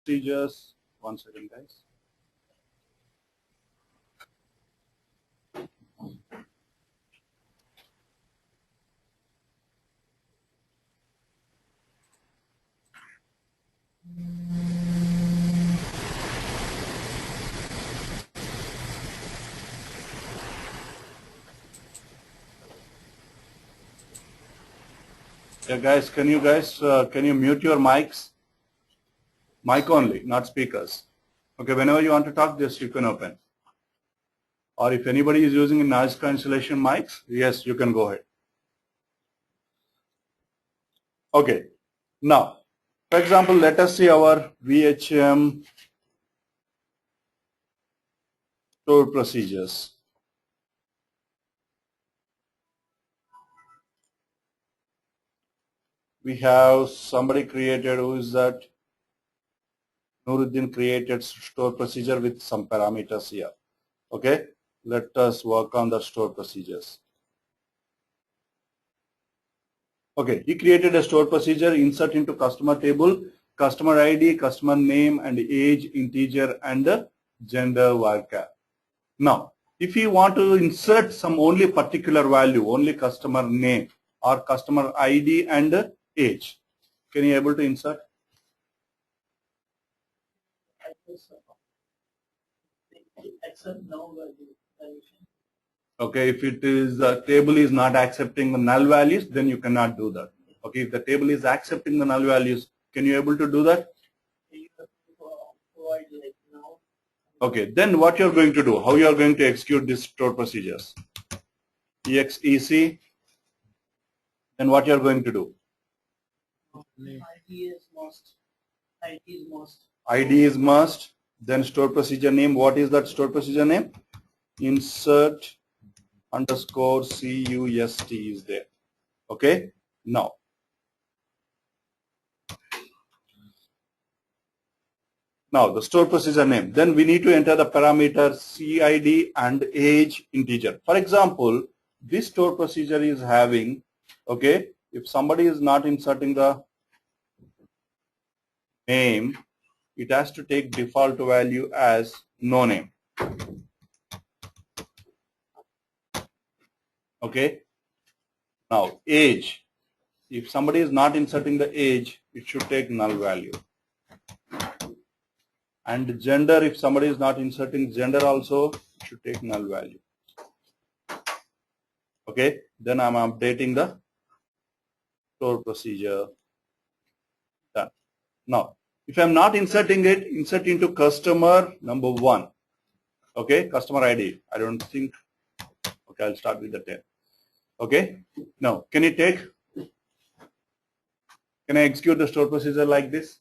procedures. 1 second, guys. Yeah, guys, can you mute your mics? Mic only, not speakers. Okay, whenever you want to talk, just you can open. Or if anybody is using noise cancellation mics, yes, you can go ahead. Okay, now, for example, let us see our VHM store procedures. We have somebody created, who is that? Nuruddin created store procedure with some parameters here. Okay, let us work on the store procedures. Okay, he created a store procedure, insert into customer table, customer ID, customer name and age, integer and gender varchar. Now, if you want to insert some only particular value, only customer name or customer ID and age, can you able to insert? Accept null value. Okay, if it is the table is not accepting the null values, then you cannot do that. Okay, if the table is accepting the null values, can you able to do that? Okay, then what you're going to do, how you are going to execute these store procedures? exec, then what you're going to do? ID is must. ID is must. ID is must. Then store procedure name, what is that store procedure name? Insert underscore CUST is there. Okay, now the store procedure name, then we need to enter the parameter CID and age integer. For example, this store procedure is having, okay, if somebody is not inserting the name, it has to take default value as no name. Okay, now age, if somebody is not inserting the age, it should take null value. And gender, if somebody is not inserting gender also, it should take null value. Okay, then I'm updating the store procedure. Done. Now, if I'm not inserting it, insert into customer number 1. Okay, customer ID. I don't think. Okay, I'll start with the 10. Okay, now can I execute the store procedure like this?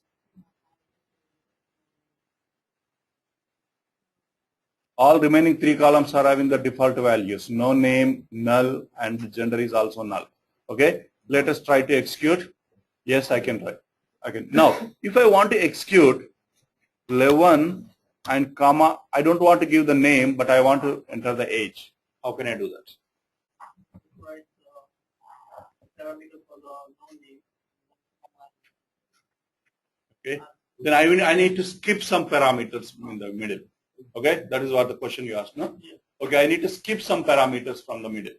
All remaining 3 columns are having the default values. No name, null, and gender is also null. Okay, let us try to execute. Yes, I can try. I can. Now, if I want to execute 11 and comma, I don't want to give the name, but I want to enter the age. How can I do that? Right, parameter for the name. Okay, then I need to skip some parameters in the middle. Okay, that is what the question you asked, no? Yeah. Okay, I need to skip some parameters from the middle.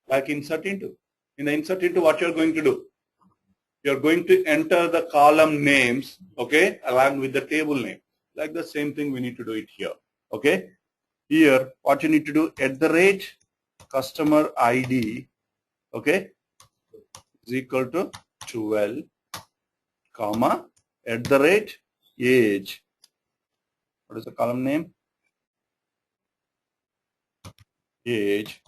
Like insert into. In the insert into, what you're going to do? You're going to enter the column names, okay, along with the table name. Like the same thing we need to do it here. Okay, here what you need to do, at the rate customer ID, okay, is equal to 12, comma, at the rate age. What is the column name? Age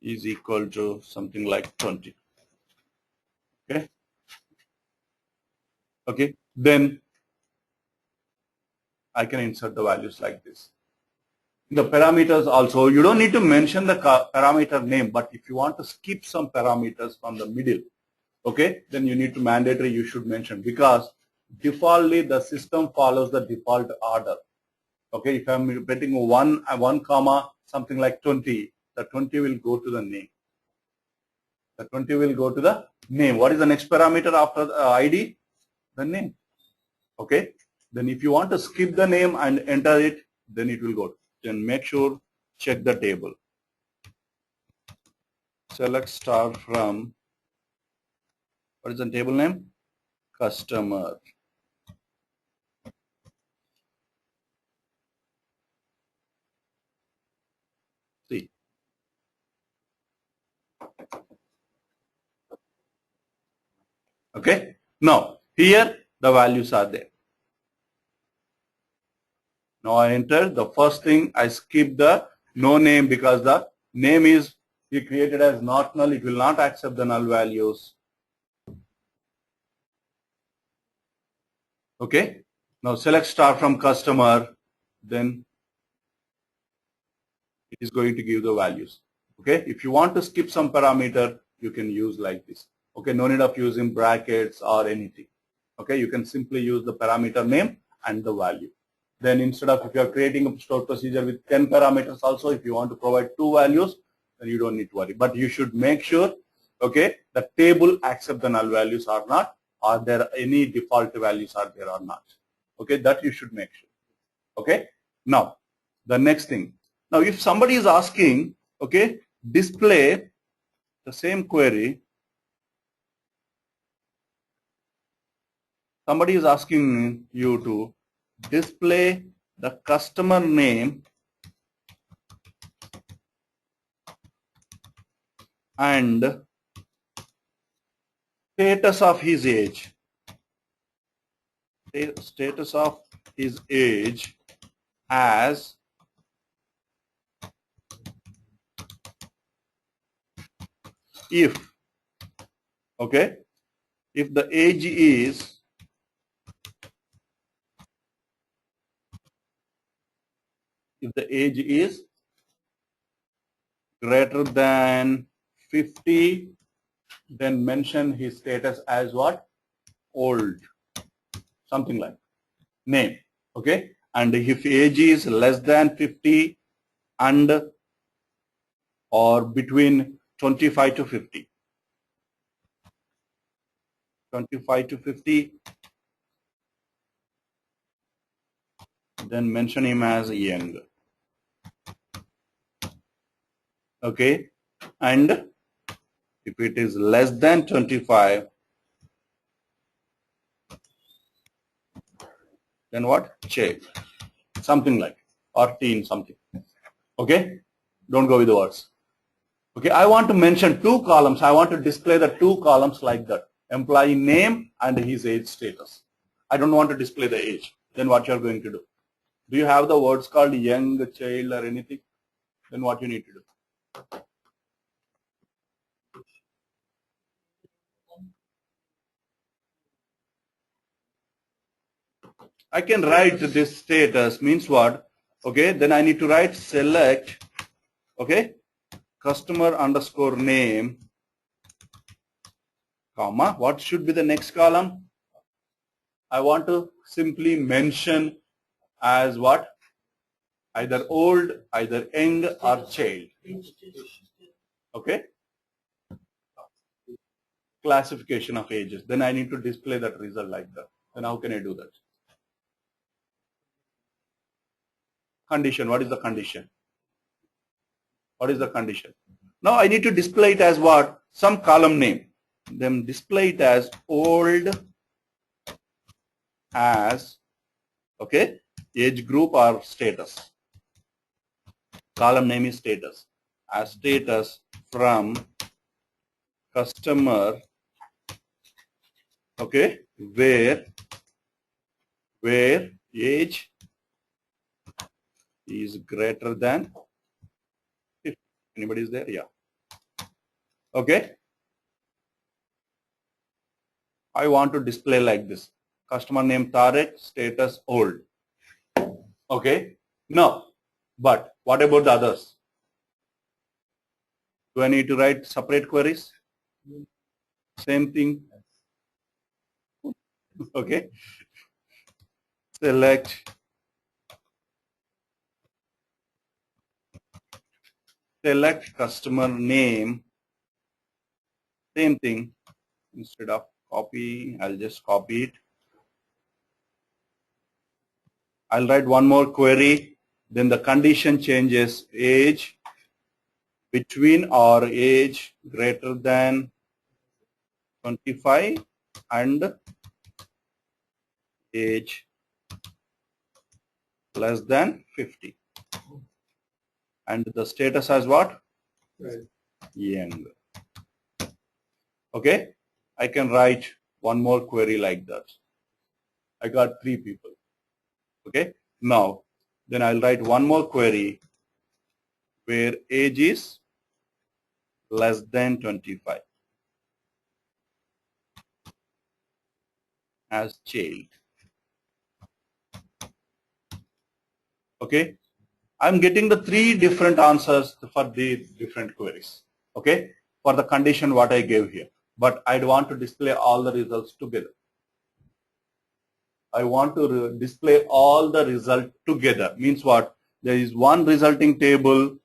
is equal to something like 20. Okay. Okay. Then I can insert the values like this. The parameters also, you don't need to mention the parameter name, but if you want to skip some parameters from the middle, okay, then you need to mandatory, you should mention, because defaultly the system follows the default order. Okay, if I'm betting one comma something like 20, the 20 will go to the name. The 20 will go to the name. What is the next parameter after the ID? The name. Okay. Then if you want to skip the name and enter it, then it will go. Then make sure, check the table. Select star from, what is the table name? Customer. See. Okay. Now, here the values are there. Now I enter. The first thing I skip the no name because the name is created as not null. It will not accept the null values. Okay. Now select star from customer. Then it is going to give the values. Okay. If you want to skip some parameter, you can use like this. Okay. No need of using brackets or anything. Okay. You can simply use the parameter name and the value. Then instead of, if you are creating a stored procedure with 10 parameters also, if you want to provide 2 values, then you don't need to worry. But you should make sure, okay, the table accept the null values or not. Are there any default values are there or not? Okay, that you should make sure. Okay. Now, the next thing. Now, if somebody is asking, okay, display the same query. Somebody is asking you to display the customer name and status of his age. Status of his age as if, okay, if the age is greater than 50, then mention his status as what? Old. Something like name. Okay. And if age is less than 50 and or between 25 to 50. 25 to 50, then mention him as young. Okay. And if it is less than 25, then what? Child. Something like, or teen, something. Okay. Don't go with the words. Okay. I want to mention 2 columns. I want to display the 2 columns like that. Employee name and his age status. I don't want to display the age. Then what you are going to do? Do you have the words called young, child or anything? Then what you need to do? I can write this status means what? Okay, then I need to write select, okay, customer underscore name, comma, what should be the next column? I want to simply mention as what? Either old, either young or child. Okay. Classification of ages. Then I need to display that result like that. Then how can I do that? Condition. What is the condition? What is the condition? Now I need to display it as what? Some column name. Then display it as old as, okay, age group or status. Column name is status. As status from customer, okay, where age is greater than 50. Anybody is there? Yeah. Okay. I want to display like this. Customer name Tarek, status old. Okay. No. But what about the others? Do I need to write separate queries? Same thing. Okay. Select customer name Same thing, instead of copy, I'll just copy it. I'll write one more query, then the condition changes age between or age greater than 25 and age less than 50. And the status as what? Right. Young. Okay, I can write one more query like that. I got 3 people. Okay, now then I'll write one more query where age is less than 25 as child. Okay, I'm getting the 3 different answers for the different queries. Okay, for the condition what I gave here, but I'd want to display all the results together. I want to display all the result together. Means what? There is one resulting table,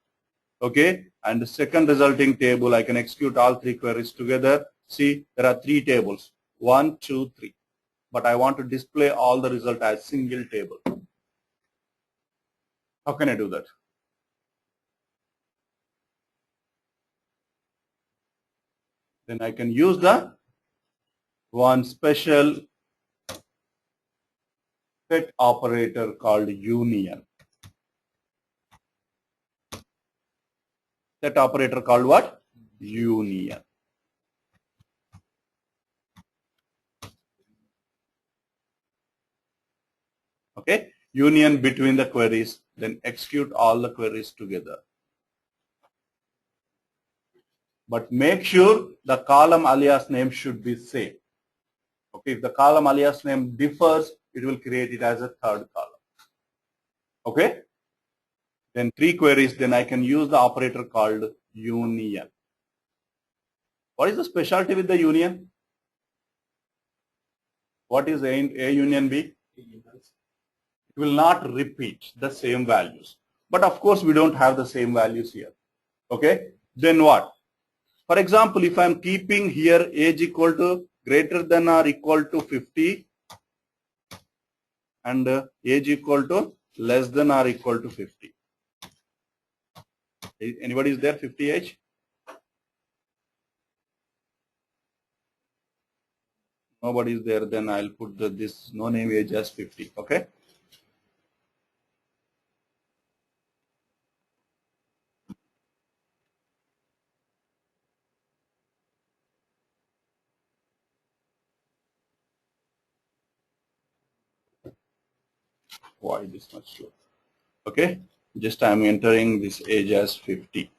okay, and the second resulting table. I can execute all 3 queries together. See, there are 3 tables, 1, 2, 3. But I want to display all the result as single table. How can I do that? Then I can use the one special set operator called union. Set operator called what? Union. Okay, union between the queries, then execute all the queries together. But make sure the column alias name should be same. Okay, if the column alias name differs, it will create it as a third column. Okay, then 3 queries, then I can use the operator called union. What is the specialty with the union? What is A union B? It will not repeat the same values. But of course, we don't have the same values here. Okay, then what? For example, if I am keeping here age equal to greater than or equal to 50 and age equal to less than or equal to 50. Anybody is there 50 age? Nobody is there, then I'll put this no name age as 50. Okay. Why this much slow? Okay, just I'm entering this age as 50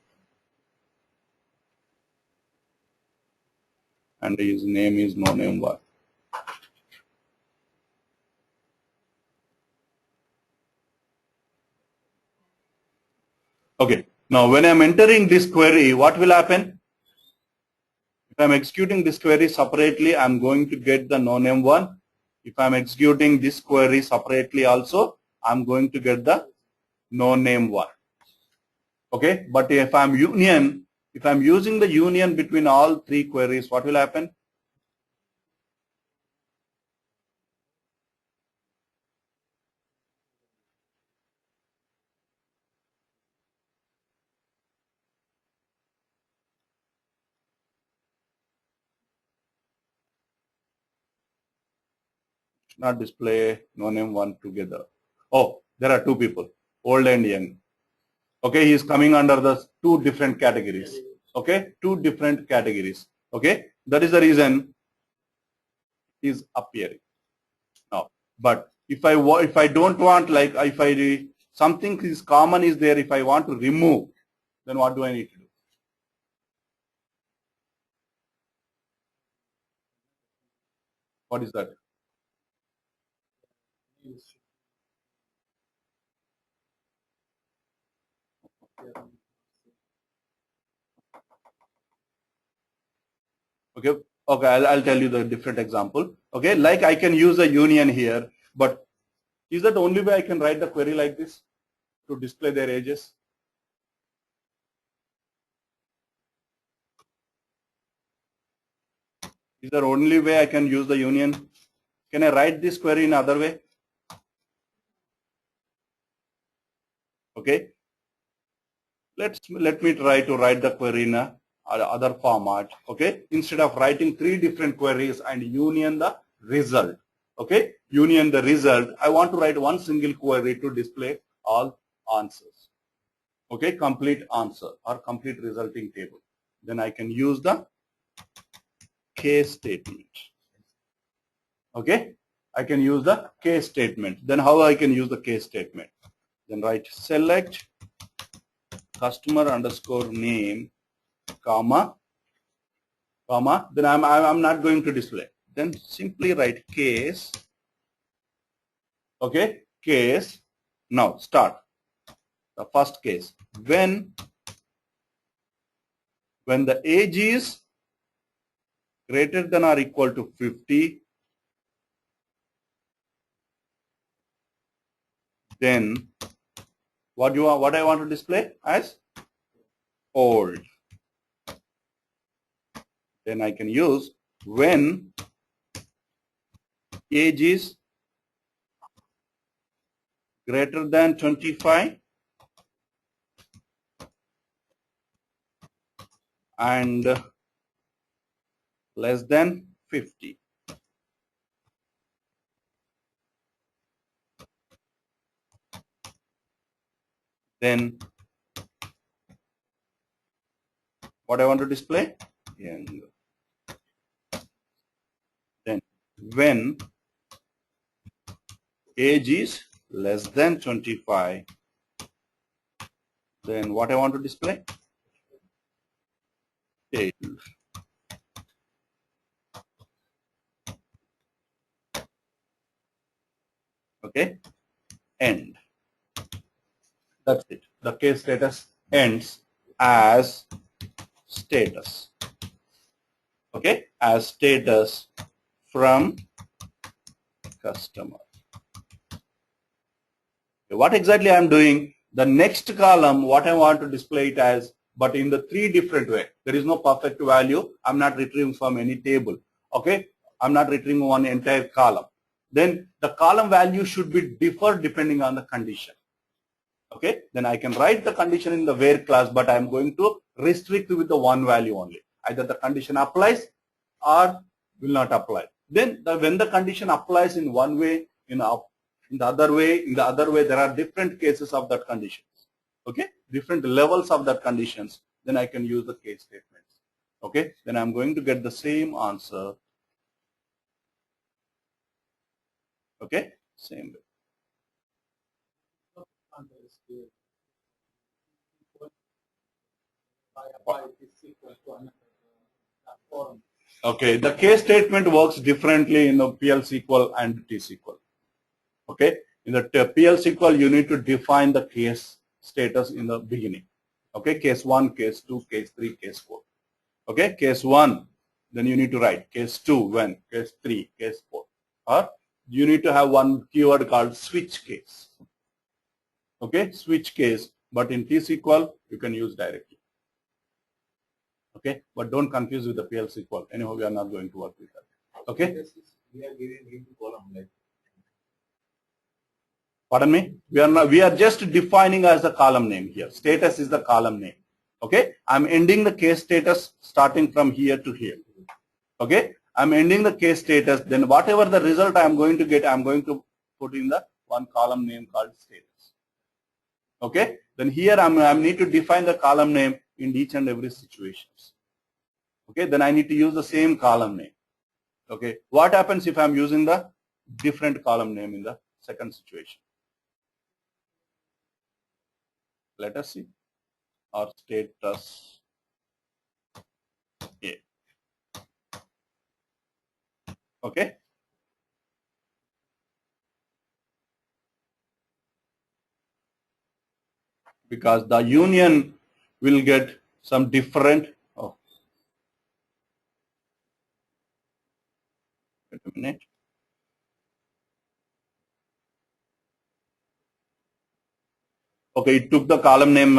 and his name is no name 1. Okay, now when I'm entering this query, what will happen? If I'm executing this query separately, I'm going to get the no name 1. If I'm executing this query separately also, I'm going to get the no name 1. Okay, but if I'm using the union between all 3 queries, what will happen? Not display no name 1 together. Oh, there are 2 people, old and young. Okay, he is coming under the 2 different categories. Okay, 2 different categories. Okay, that is the reason he is appearing now. But if I don't want, like if something is common is there, if I want to remove, then what do I need to do? What is that? Okay, okay, I'll tell you the different example. Okay, like I can use a union here, but is that the only way I can write the query like this to display their ages? Is there only way I can use the union? Can I write this query in other way? Okay. Let me try to write the query in a other format. Okay. Instead of writing 3 different queries and union the result. Okay. Union the result. I want to write one single query to display all answers. Okay. Complete answer or complete resulting table. Then I can use the case statement. Okay. I can use the case statement. Then how I can use the case statement? Then write select customer underscore name, comma, then I'm not going to display. Then simply write case. Okay. Case. Now start. The first case. When the age is greater than or equal to 50, then what I want to display as old. Then I can use when age is greater than 25 and less than 50. Then what I want to display? And then when age is less than 25, then what I want to display? Age. Okay. End. That's it. The case status ends as status. Okay. As status from customer. Okay. What exactly I'm doing? The next column, what I want to display it as, but in the 3 different way. There is no perfect value. I'm not retrieving from any table. Okay. I'm not retrieving one entire column. Then the column value should be differ depending on the condition. Okay. Then I can write the condition in the where class, but I'm going to restrict with the one value only. Either the condition applies or will not apply. Then when the condition applies in one way, in the other way, there are different cases of that conditions. Okay. Different levels of that conditions. Then I can use the case statements. Okay. Then I'm going to get the same answer. Okay. Same way. Okay, the case statement works differently in the PL/SQL and Tsql. Okay, in the PL/SQL you need to define the case status in the beginning. Okay, case 1, case 2, case 3, case 4. Okay, case 1, then you need to write case 2 when, case 3, case 4. Or you need to have one keyword called switch case. Okay, switch case, but in Tsql you can use directly. Okay, but don't confuse with the PL/SQL. Anyhow, we are not going to work with that. Okay. We are giving into column like. Pardon me. We are just defining as the column name here. Status is the column name. Okay. I'm ending the case status starting from here to here. Okay. I'm ending the case status. Then whatever the result I am going to get, I'm going to put in the one column name called status. Okay. Then here I need to define the column name in each and every situations. Okay, then I need to use the same column name. Okay, what happens if I'm using the different column name in the second situation? Let us see. Our status A. Okay. Because the union will get some different. Oh, wait a minute. Okay, it took the column name,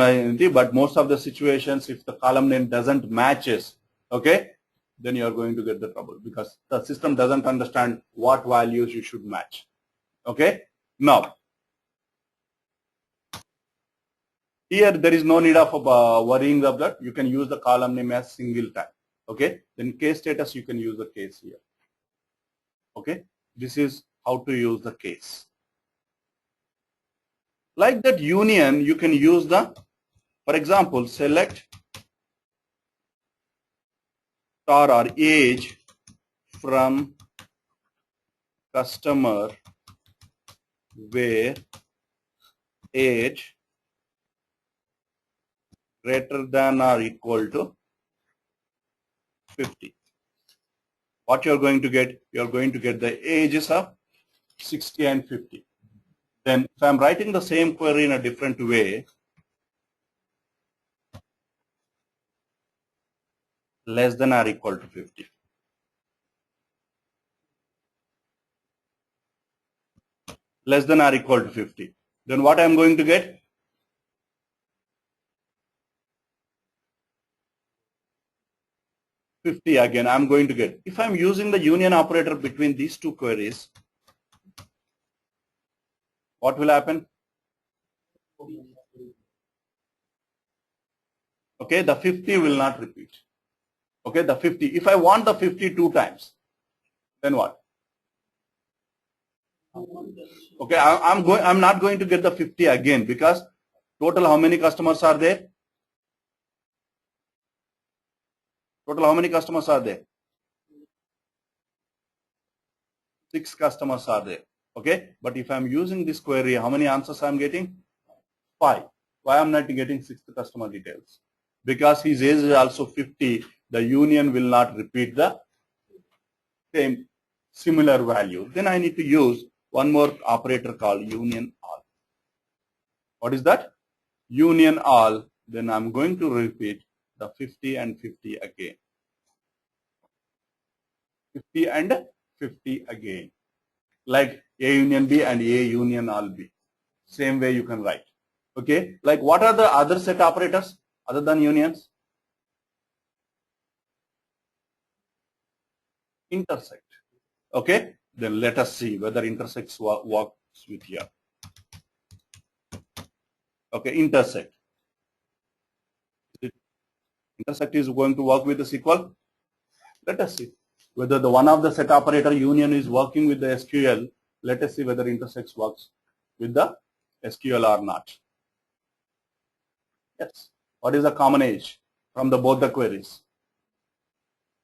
but most of the situations, if the column name doesn't matches, okay, then you are going to get the trouble because the system doesn't understand what values you should match. Okay. Now, here there is no need of worrying of that. You can use the column name as single tag. Okay. Then case status, you can use the case here. Okay. This is how to use the case. Like that union, you can use the, for example, select star or age from customer where age greater than or equal to 50. What you are going to get? You are going to get the ages of 60 and 50. Then if I am writing the same query in a different way, less than or equal to 50. Less than or equal to 50. Then what I am going to get? $50 again I am going to get. If I am using the union operator between these two queries, what will happen? Okay, the 50 will not repeat. Okay, the 50. If I want the 50 two times, then what? Okay, I'm not going to get the 50 again because total how many customers are there? Total how many customers are there? 6 customers are there. Okay, but if I'm using this query, how many answers I'm getting? 5. Why I'm not getting 6 customer details? Because his age is also 50. The union will not repeat the same similar value. Then I need to use one more operator called union all. What is that? Union all. Then I'm going to repeat the 50 and 50 again. 50 and 50 again. Like A union B and A union all B. Same way you can write. Okay. Like what are the other set operators other than unions? Intersect. Okay. Then let us see whether intersects works with here. Okay. Intersect. Intersect is going to work with the SQL. Let us see whether the one of the set operator union is working with the SQL. Let us see whether intersects works with the SQL or not. Yes. What is the common age from the both the queries?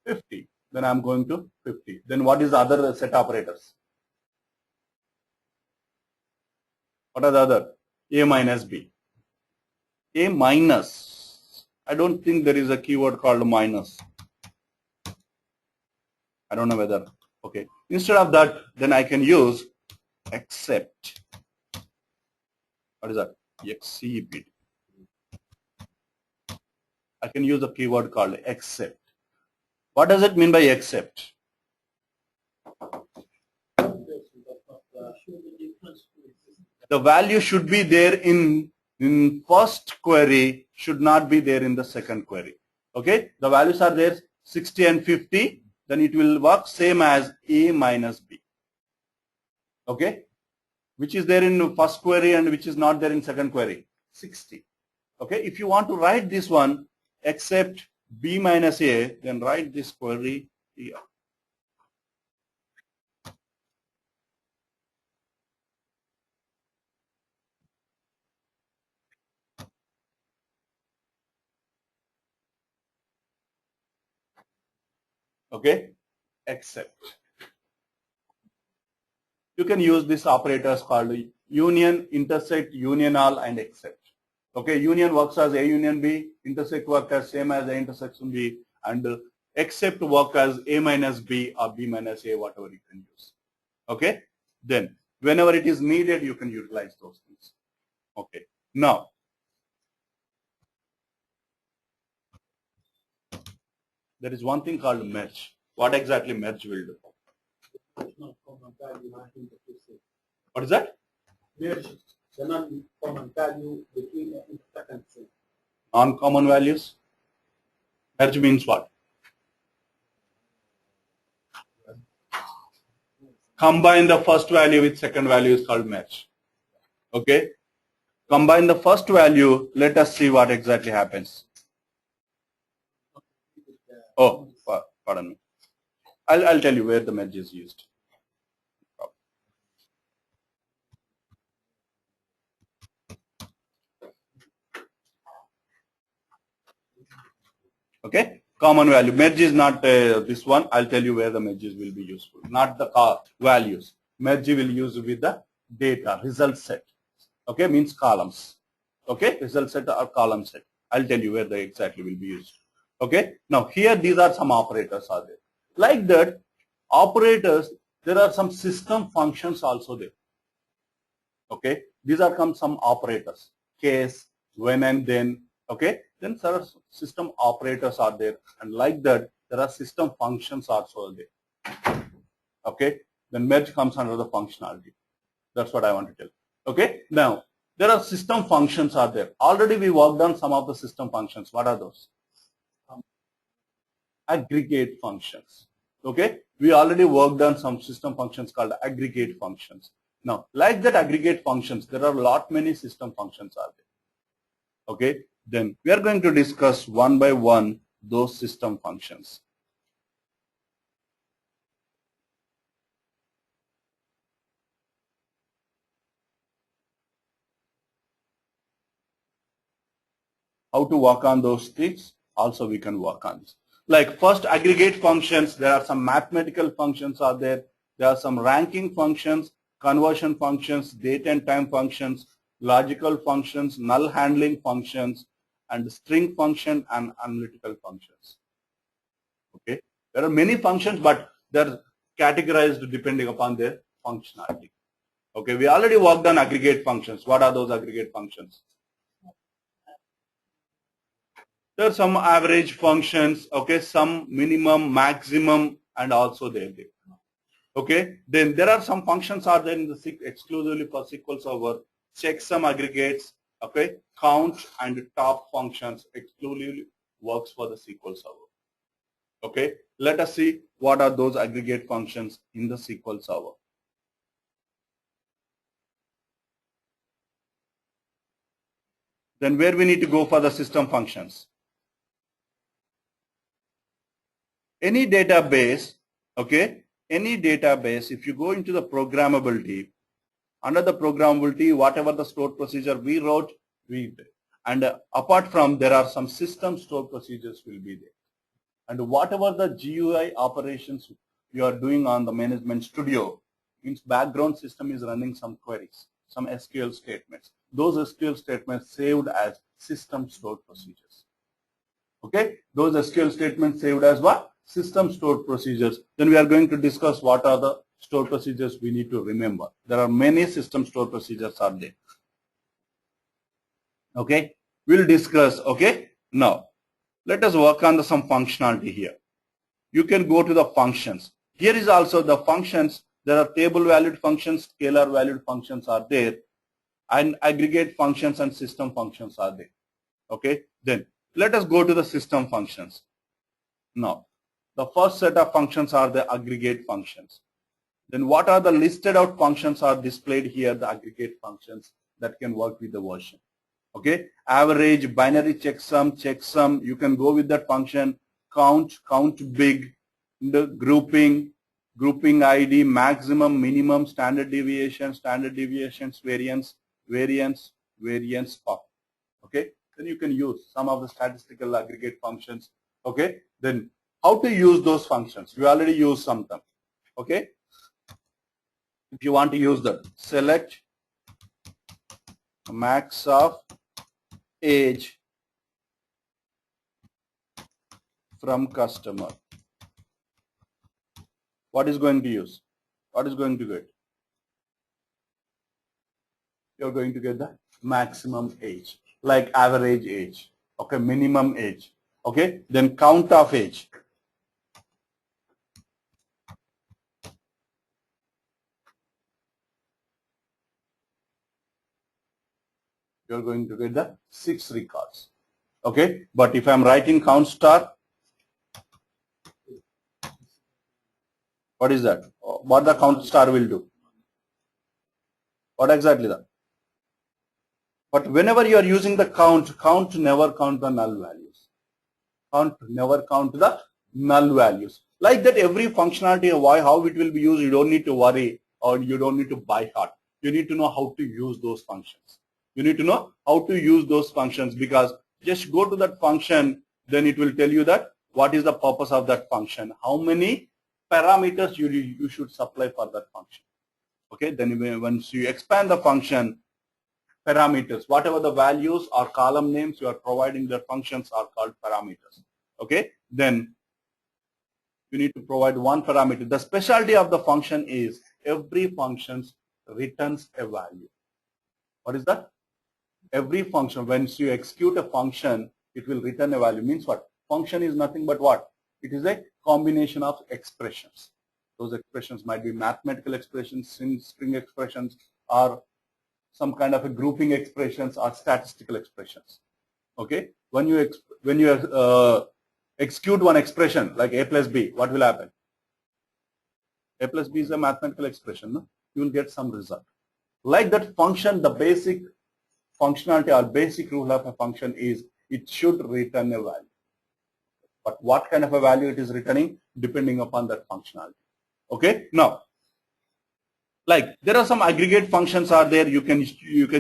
50. Then I'm going to 50. Then what is the other set operators? What are the other? A minus B. A minus. I don't think there is a keyword called minus. I don't know whether. Okay. Instead of that, then I can use except. What is that? Except. I can use a keyword called except. What does it mean by except? The value should be there in first query, should not be there in the second query. Okay, the values are there 60 and 50, then it will work same as A minus B. Okay, which is there in first query and which is not there in second query? 60. Okay, if you want to write this one except B minus A, then write this query here. Okay, except. You can use these operators called union, intersect, union all, and except. Okay, union works as A union B, intersect work as same as A intersection B, and except work as A minus B or B minus A, whatever you can use. Okay, then whenever it is needed, you can utilize those things. Okay, now there is one thing called merge. What exactly merge will do? What is that? Merge the non-common value between the intersect and string. Non-common values. Merge means what? combine the first value with second value is called merge. Okay. Combine the first value. Let us see what exactly happens. Oh, pardon me. I'll tell you where the merge is used. Okay. Common value. Merge is not this one. I'll tell you where the merges will be useful. Not the values. Merge will use with the data, result set. Okay, means columns. Okay, result set or column set. I'll tell you where they exactly will be used. Okay, now here these are some operators are there. Like that, operators, there are some system functions also there. Okay, these are some operators. Case, when and then. Okay, then there are system operators are there, and like that, there are system functions also there. Okay, then merge comes under the functionality. That's what I want to tell. Okay, now there are system functions are there. Already we worked on some of the system functions. What are those? Aggregate functions. Okay, we already worked on some system functions called aggregate functions. Now, like that aggregate functions, there are many system functions are there. Okay, then we are going to discuss one by one those system functions. How to work on those things? Also, we can work on this. Like first aggregate functions, there are some mathematical functions are there. There are some ranking functions, conversion functions, date and time functions, logical functions, null handling functions, and string function and analytical functions. Okay, there are many functions, but they're categorized depending upon their functionality. Okay, we already worked on aggregate functions. What are those aggregate functions? There are some average functions, okay, some minimum, maximum, and also there. Okay, then there are some functions are there in the exclusively for SQL Server, checksum aggregates, okay, count and top functions exclusively works for the SQL Server. Okay, let us see what are those aggregate functions in the SQL Server. Then where we need to go for the system functions? Any database, okay, any database, if you go into the programmability, under the programmability, whatever the stored procedure we wrote, we did. And apart from, there are some system stored procedures will be there. And whatever the GUI operations you are doing on the management studio, means background system is running some queries, some SQL statements. Those SQL statements saved as system stored procedures. Okay, those SQL statements saved as what? System stored procedures. Then we are going to discuss what are the stored procedures we need to remember. There are many system stored procedures are there. Okay, we'll discuss. Okay, now let us work on some functionality here. You can go to the functions. Here is also the functions. There are table valued functions, scalar valued functions are there, and aggregate functions and system functions are there. Okay, then let us go to the system functions. Now, the first set of functions are the aggregate functions. Then what are the listed out functions are displayed here, the aggregate functions that can work with the version. Okay, average, binary checksum, you can go with that function, count big, the grouping ID, maximum, minimum, standard deviations, variance, pop. Okay, then you can use some of the statistical aggregate functions. Okay, then how to use those functions? We already use some of them. Okay, if you want to use that, select max of age from customer. What is going to use? What is going to get? You're going to get the maximum age, like average age. Okay, minimum age. Okay, then count of age. You're going to get the 6 records. Okay, but if I'm writing count star, What is that? What the count star will do? What exactly that? But whenever you are using the count never count the null values. Count never count the null values. Like that, every functionality, how it will be used, you don't need to worry, or you don't need to by heart. You need to know how to use those functions. You need to know how to use those functions, because just go to that function, then it will tell you that what is the purpose of that function, how many parameters you should supply for that function. Okay, then once you expand the function, parameters, whatever the values or column names you are providing, the functions are called parameters. Okay, then you need to provide one parameter. The specialty of the function is every function returns a value. What is that? Every function, once you execute a function, it will return a value. Means what? Function is nothing but what? It is a combination of expressions. Those expressions might be mathematical expressions, string expressions, or some kind of a grouping expressions, or statistical expressions. Okay, when you execute one expression like a plus b, what will happen? A plus b is a mathematical expression. No? You will get some result. Like that function, the basic functionality or basic rule of a function is it should return a value. But what kind of a value it is returning depending upon that functionality. Okay, now like there are some aggregate functions are there. You can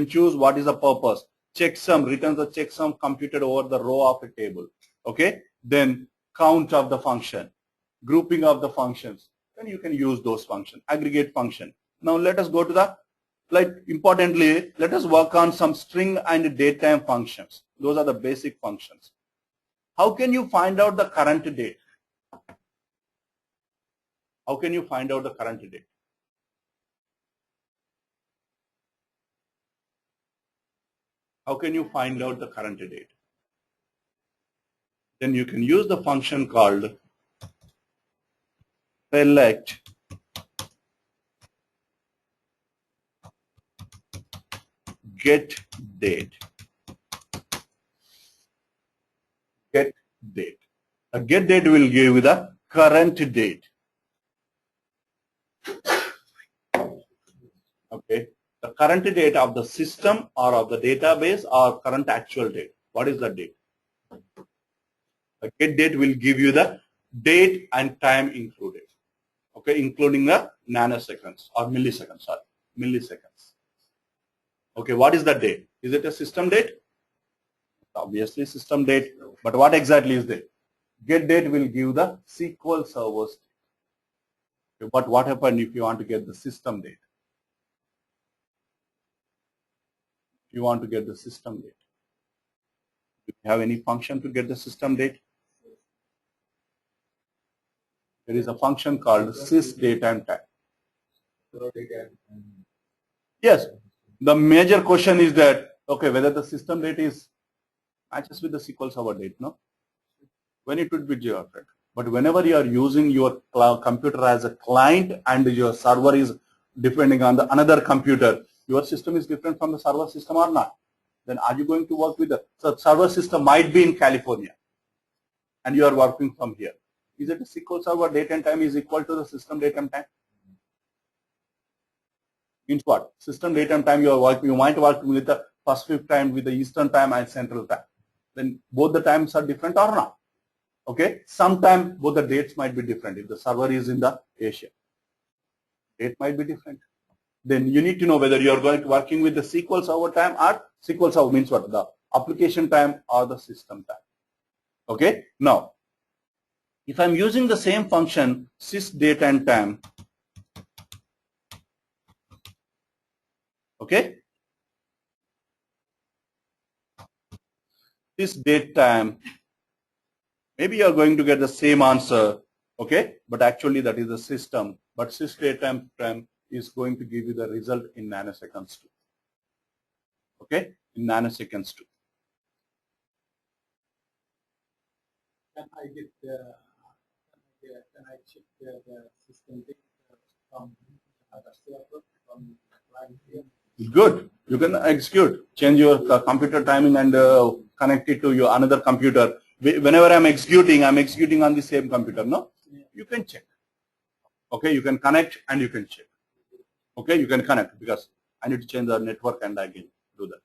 choose what is the purpose. Checksum returns the checksum computed over the row of a table. Okay, then count of the function, grouping of the functions. Then you can use those functions. Aggregate function. Now let us go to the, like importantly, let us work on some string and datetime functions. Those are the basic functions. How can you find out the current date? How can you find out the current date? How can you find out the current date? Then you can use the function called select get date. Get date. A get date will give you the current date. Okay, the current date of the system or of the database or current actual date. What is the date? The get date will give you the date and time included. Okay, including the nanoseconds or milliseconds. Sorry, milliseconds. Okay, what is the date? Is it a system date? Obviously system date, but what exactly is that? Get date will give the SQL server state. Okay, but what happens if you want to get the system date? If you want to get the system date, do you have any function to get the system date? There is a function called sysDateAndTime. Yes, the major question is that, okay, whether the system date is matches with the SQL server date, no? When it would be different. But whenever you are using your computer as a client and your server is depending on the another computer, your system is different from the server system or not? Then are you going to work with the server system might be in California and you are working from here. Is it a SQL server date and time is equal to the system date and time? Means what? System date and time you might work with the Pacific time, with the Eastern time and Central time. Then both the times are different or not? Okay, sometimes both the dates might be different. If the server is in the Asia, date might be different. Then you need to know whether you are going to working with the SQL server time or SQL server means what? The application time or the system time. Okay, now if I'm using the same function sysDateAndTime, okay, sysDateTime, maybe you are going to get the same answer, okay, but actually that is the system, but sysDateAndTime is going to give you the result in nanoseconds too, okay, in nanoseconds too. Can I get can I check the system data from the server from right here? Good. You can execute, change your computer timing and connect it to your another computer. Whenever I'm executing on the same computer, no? Yeah. You can check. Okay, you can connect and you can check. Okay, you can connect because I need to change the network and I can do that.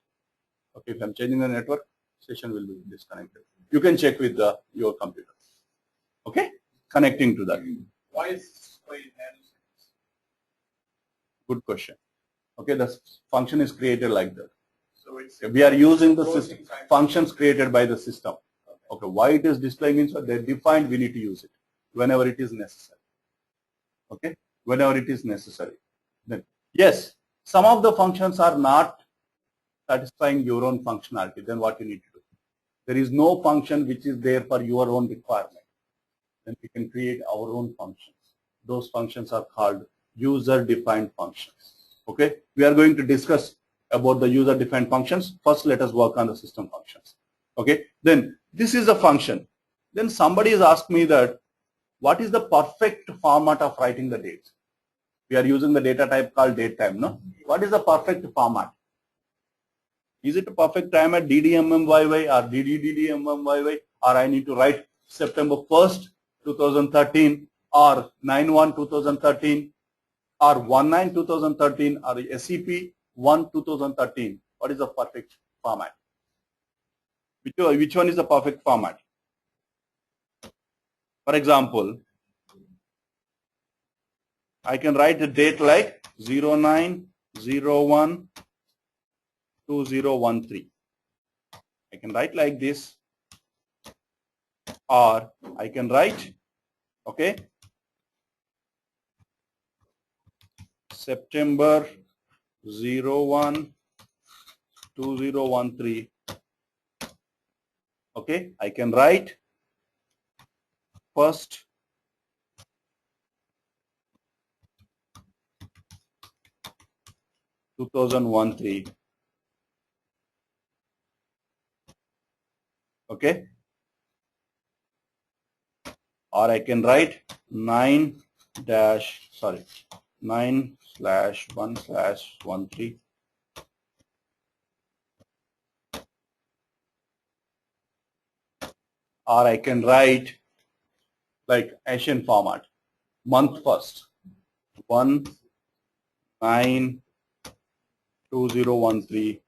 Okay, if I'm changing the network, session will be disconnected. You can check with your computer. Okay, connecting to that. Why is Tsql nanoseconds? Good question. Okay, the function is created like that. So it's We are using the closing system, time. functions created by the system. Okay, why it is displaying means they're defined, we need to use it whenever it is necessary. Okay, whenever it is necessary. Then, yes, some of the functions are not satisfying your own functionality, then what you need to do? There is no function which is there for your own requirement. Then we can create our own functions. Those functions are called user-defined functions. Okay, we are going to discuss about the user-defined functions. First, let us work on the system functions. Okay, then this is a function. Then somebody has asked me that what is the perfect format of writing the dates? We are using the data type called date time, no? What is the perfect format? Is it a perfect time at DDMMYY or DDDDMMYY, or I need to write September 1st, 2013 or 9/1/2013 or 1/9/2013 or SEP 1/2013? What is the perfect format? Which one is the perfect format? For example, I can write the date like 09/01/2013. I can write like this, or I can write, okay, September 01/2013. Okay, I can write first 2013. Okay, or I can write 9/1/13. Or I can write like Asian format, month first, 1/9/2013.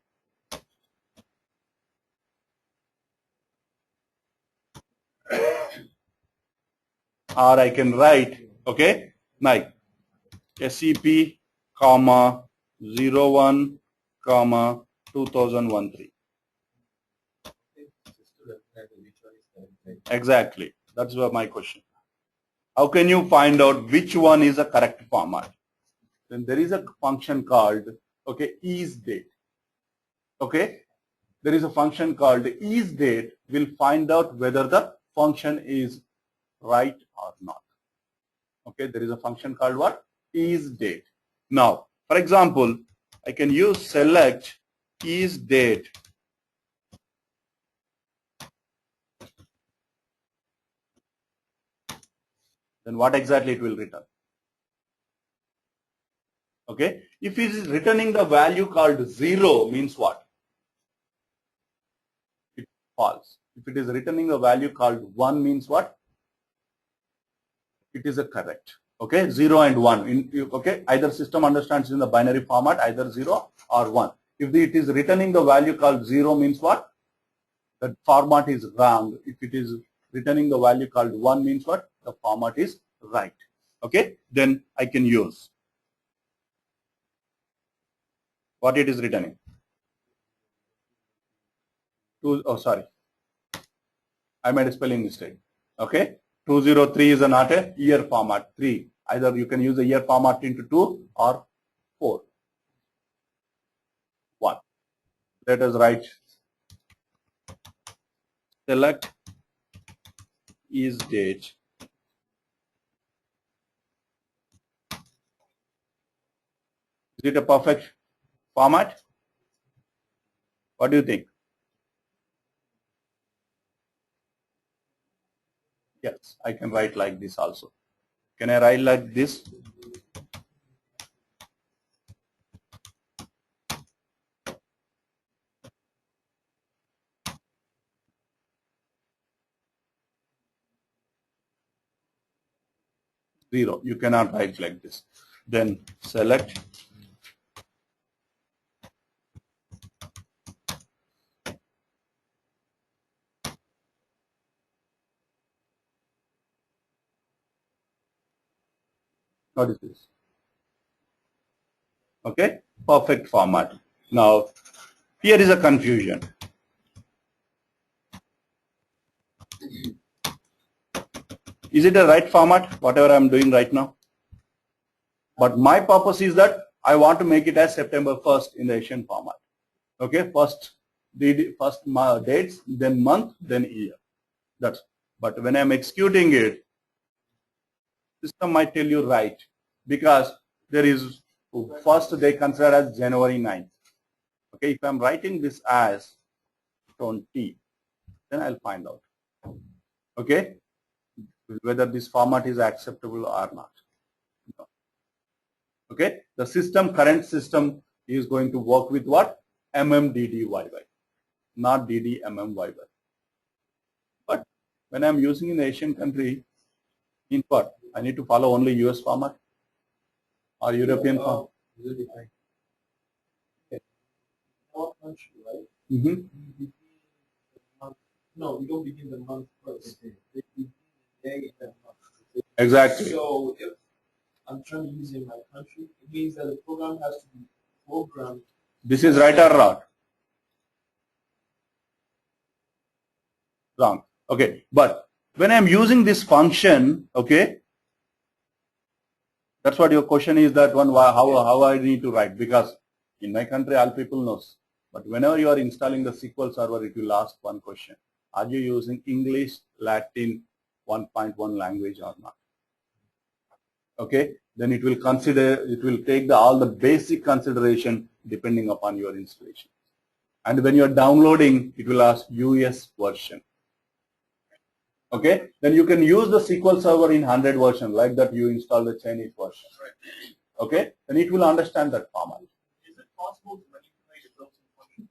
Or I can write, okay, like SEP, comma, 01, comma, 2013. Exactly. That's my question. How can you find out which one is the correct format? Then there is a function called, okay, isDate. Okay, there is a function called isDate will find out whether the function is right or not. Okay, there is a function called what? IsDate. Now, for example, I can use select isDate. Then what exactly it will return? Okay, if it is returning the value called 0 means what? It false. If it is returning a value called 1 means what? It is a correct. Okay, 0 and 1. Okay, either system understands in the binary format, either 0 or 1. If it is returning the value called 0 means what? The format is wrong. If it is returning the value called 1 means what? The format is right. Okay, then I can use what it is returning. Oh, sorry, I made a spelling mistake. Okay, 203 is not a year format. 3. Either you can use a year format into 2 or 4. 1. Let us write select isDate. Is it a perfect format? What do you think? Yes, I can write like this also. Can I write like this? 0. You cannot write like this. Then select what is this? Okay, perfect format. Now here is a confusion. Is it a right format, whatever I am doing right now? But my purpose is that I want to make it as September 1st in the Asian format. Okay, first dates, then month, then year. That's. But when I'm executing it, system might tell you right, because there is first they consider as January 9th. Okay, if I'm writing this as 20, then I'll find out. Okay, whether this format is acceptable or not. No. Okay, the current system is going to work with what? MMDDYY, not DDMMYY. But when I'm using in the Asian country, in what? I need to follow only US format or European format? Our country, right? Mm-hmm. No, we don't begin the month first. They begin the day in the month. Exactly. So if I'm trying to use it in my country, it means that the program has to be programmed. This is right or wrong? Wrong. Okay. But when I'm using this function, okay, that's what your question is, that one, how I need to write, because in my country all people knows. But whenever you are installing the SQL server, it will ask one question. Are you using English, Latin 1.1 language or not? Okay, then it will take all the basic consideration depending upon your installation. And when you are downloading, it will ask US version. Okay, then you can use the SQL server in 100 version, like that you install the Chinese version. Okay, then it will understand that format. Is it possible to manipulate a built-in function?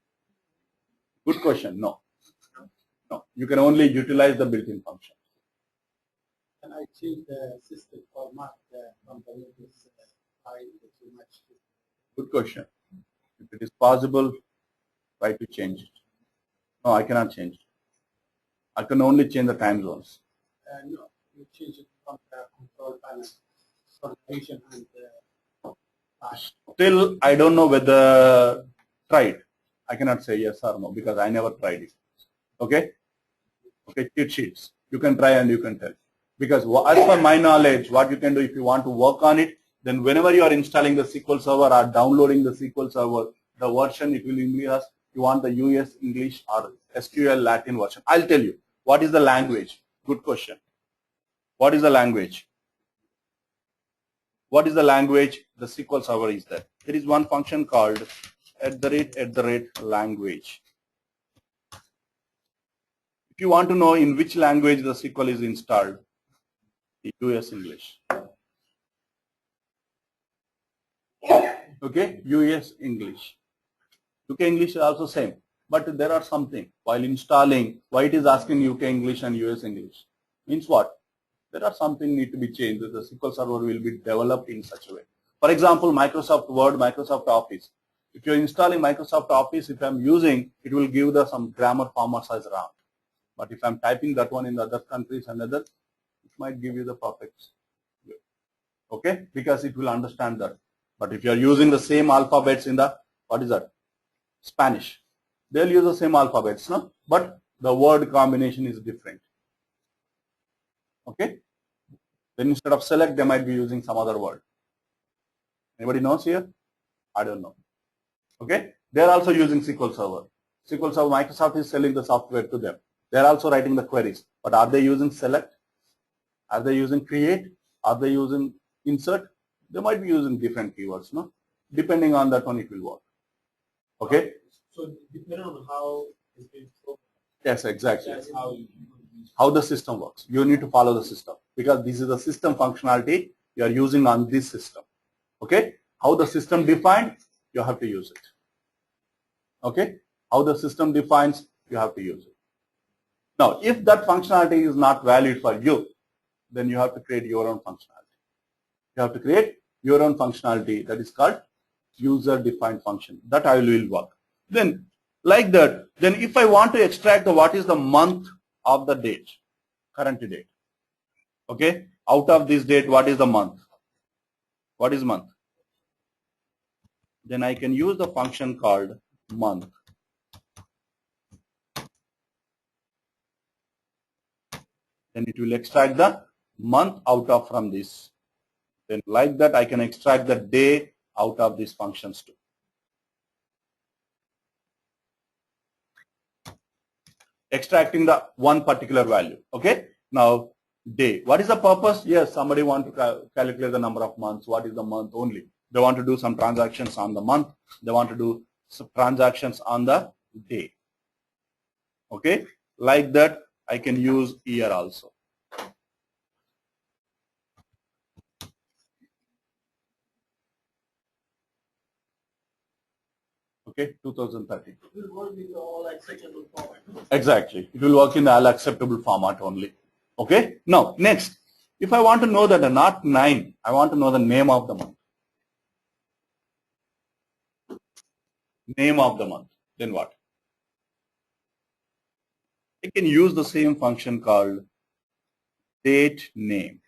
Good question. No. No, you can only utilize the built-in function. Can I change the system format from the latest file to match? Good question. If it is possible, try to change it. No, I cannot change it. I can only change the time zones. No, you change it from the control panel, coordination and Still, I don't know whether tried. I cannot say yes or no because I never tried it. Okay? Okay, cheat sheets. You can try and you can tell. Because as per my knowledge, what you can do if you want to work on it, then whenever you are installing the SQL server or downloading the SQL server, the version it will only ask you want the US English or SQL Latin version. I'll tell you. What is the language? Good question. What is the language? What is the language? The SQL server is there. There is one function called @language. If you want to know in which language the SQL is installed, the US English. Okay, US English. UK English is also same. But there are something while installing, why it is asking UK English and US English? Means what? There are something need to be changed. The SQL server will be developed in such a way. For example, Microsoft Word, Microsoft Office. If you're installing Microsoft Office, if I'm using, it will give the some grammar formats as wrong. But if I'm typing that one in the other countries and others, it might give you the perfect. Okay, because it will understand that. But if you're using the same alphabets in the, what is that? Spanish. They'll use the same alphabets, no? But the word combination is different. Okay? Then instead of select, they might be using some other word. Anybody knows here? I don't know. Okay? They're also using SQL Server. SQL Server, Microsoft is selling the software to them. They're also writing the queries. But are they using select? Are they using create? Are they using insert? They might be using different keywords, no? Depending on that one, it will work. Okay? So depending on how it's being programmed. Yes, exactly. That's how the system works. You need to follow the system because this is the system functionality you are using on this system. Okay? How the system defined, you have to use it. Okay? How the system defines, you have to use it. Now, if that functionality is not valid for you, then you have to create your own functionality. You have to create your own functionality that is called user-defined function. That I will work. Then like that, then if I want to extract the what is the month of the date, current date. Okay, out of this date, what is the month? What is month? Then I can use the function called month. Then it will extract the month out of from this. Then like that, I can extract the day out of these functions too. Extracting the one particular value. Okay. Now day. What is the purpose? Yes, somebody want to calculate the number of months. What is the month only? They want to do some transactions on the month. They want to do some transactions on the day. Okay. Like that, I can use year also. Okay, 2030. It will work with all acceptable format. Exactly. It will work in all acceptable format only. Okay. Now, next, if I want to know that not 9, I want to know the name of the month. Name of the month. Then what? I can use the same function called date name.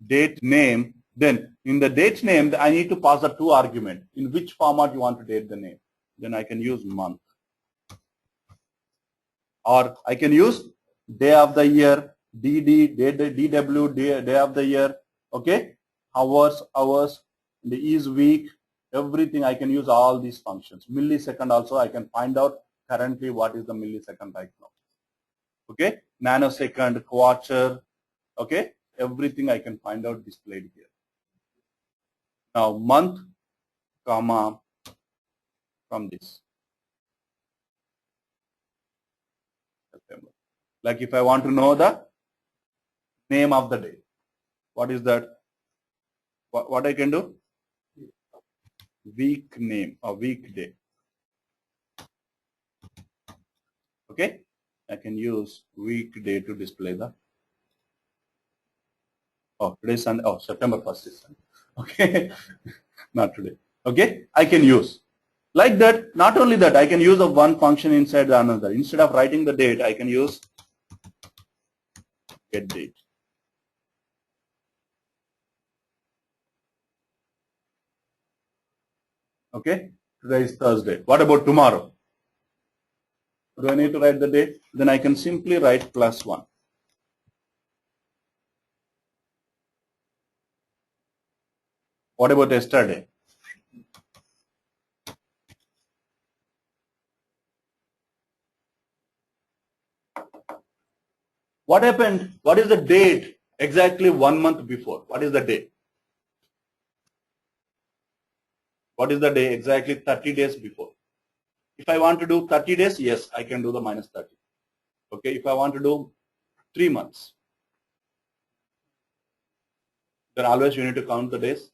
Date name. Then in the date name, I need to pass the 2 arguments. In which format you want to date the name? Then I can use month. Or I can use day of the year, DD, DW, day of the year, okay? Hours, the is week, everything I can use all these functions. Millisecond also I can find out currently what is the millisecond right now. Okay? Nanosecond, quarter, okay? Everything I can find out displayed here. Now month, comma, from this. September. Like if I want to know the name of the day, what is that? What I can do? Week name or weekday. Okay, I can use weekday to display the. Oh, today's Sunday. Oh, September 1st is Sunday. Okay, not today. Okay, I can use like that. Not only that, I can use the one function inside the another. Instead of writing the date, I can use get date. Okay, today is Thursday. What about tomorrow? Do I need to write the date? Then I can simply write +1. What about yesterday? What happened? What is the date exactly 1 month before? What is the date? What is the day exactly 30 days before? If I want to do 30 days, yes, I can do the -30. Okay, if I want to do 3 months, then always you need to count the days.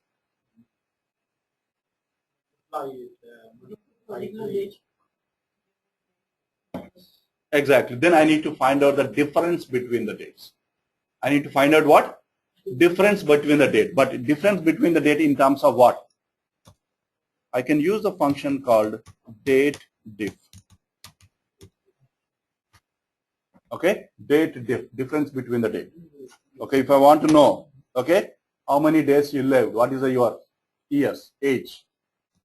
Exactly. Then I need to find out the difference between the dates. I need to find out what? Difference between the date. But difference between the date in terms of what? I can use the function called date diff. Okay, date diff, difference between the date. Okay, if I want to know, okay, how many days you lived, what is your years, age,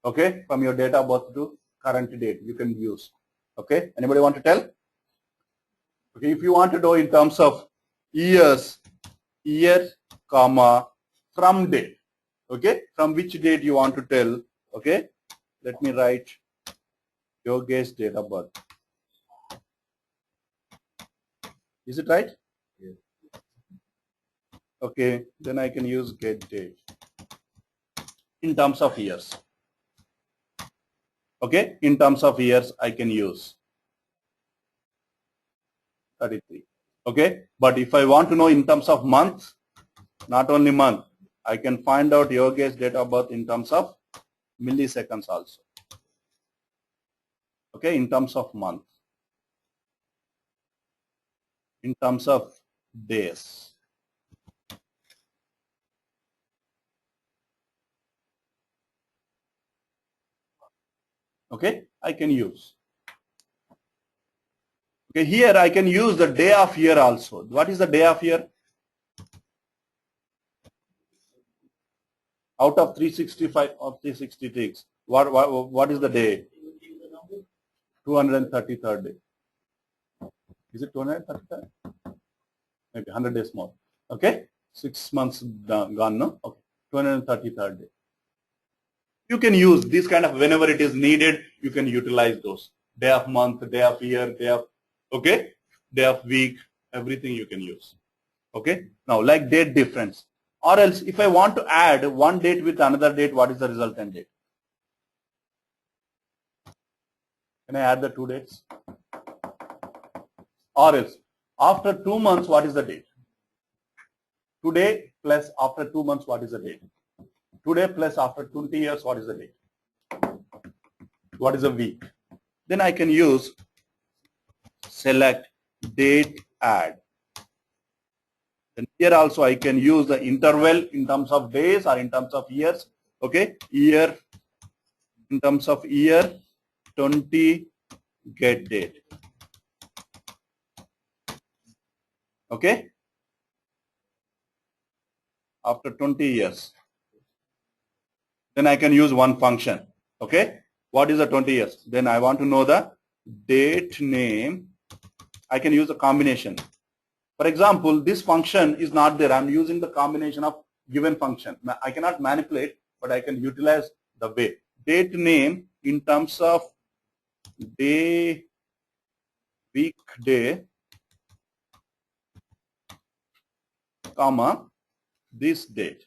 okay, from your date of birth to current date, you can use. Okay, anybody want to tell? Okay, if you want to know in terms of years, year, comma, from date, okay, from which date you want to tell, okay, let me write Yogesh date of birth. Is it right? Yeah. Okay, then I can use get date in terms of years. Okay, in terms of years, I can use 33. Okay, but if I want to know in terms of months, not only month, I can find out Yogesh date of birth in terms of milliseconds also. Okay, in terms of month, in terms of days. Okay, I can use. Okay, here I can use the day of year also. What is the day of year? Out of 365 or 366, what is the day? 233rd day. Is it 233rd? Maybe 100 days more. Okay, 6 months gone, no? Okay, 233rd day. You can use this kind of whenever it is needed. You can utilize those day of month, day of year, day of day of week. Everything you can use. Okay. Now, like date difference, or else if I want to add one date with another date, what is the resultant date? Can I add the two dates? Or else after 2 months, what is the date? Today plus after 2 months, what is the date? Today plus after 20 years, what is the date? What is a week? Then I can use select date add. Then here also I can use the interval in terms of days or in terms of years. Okay, year in terms of year, 20 get date. Okay, after 20 years. Then I can use one function. Okay, what is the 20 years? Then I want to know the date name. I can use a combination. For example, this function is not there. I'm using the combination of given function. I cannot manipulate, but I can utilize the way. Date name in terms of day, week, day, comma, this date.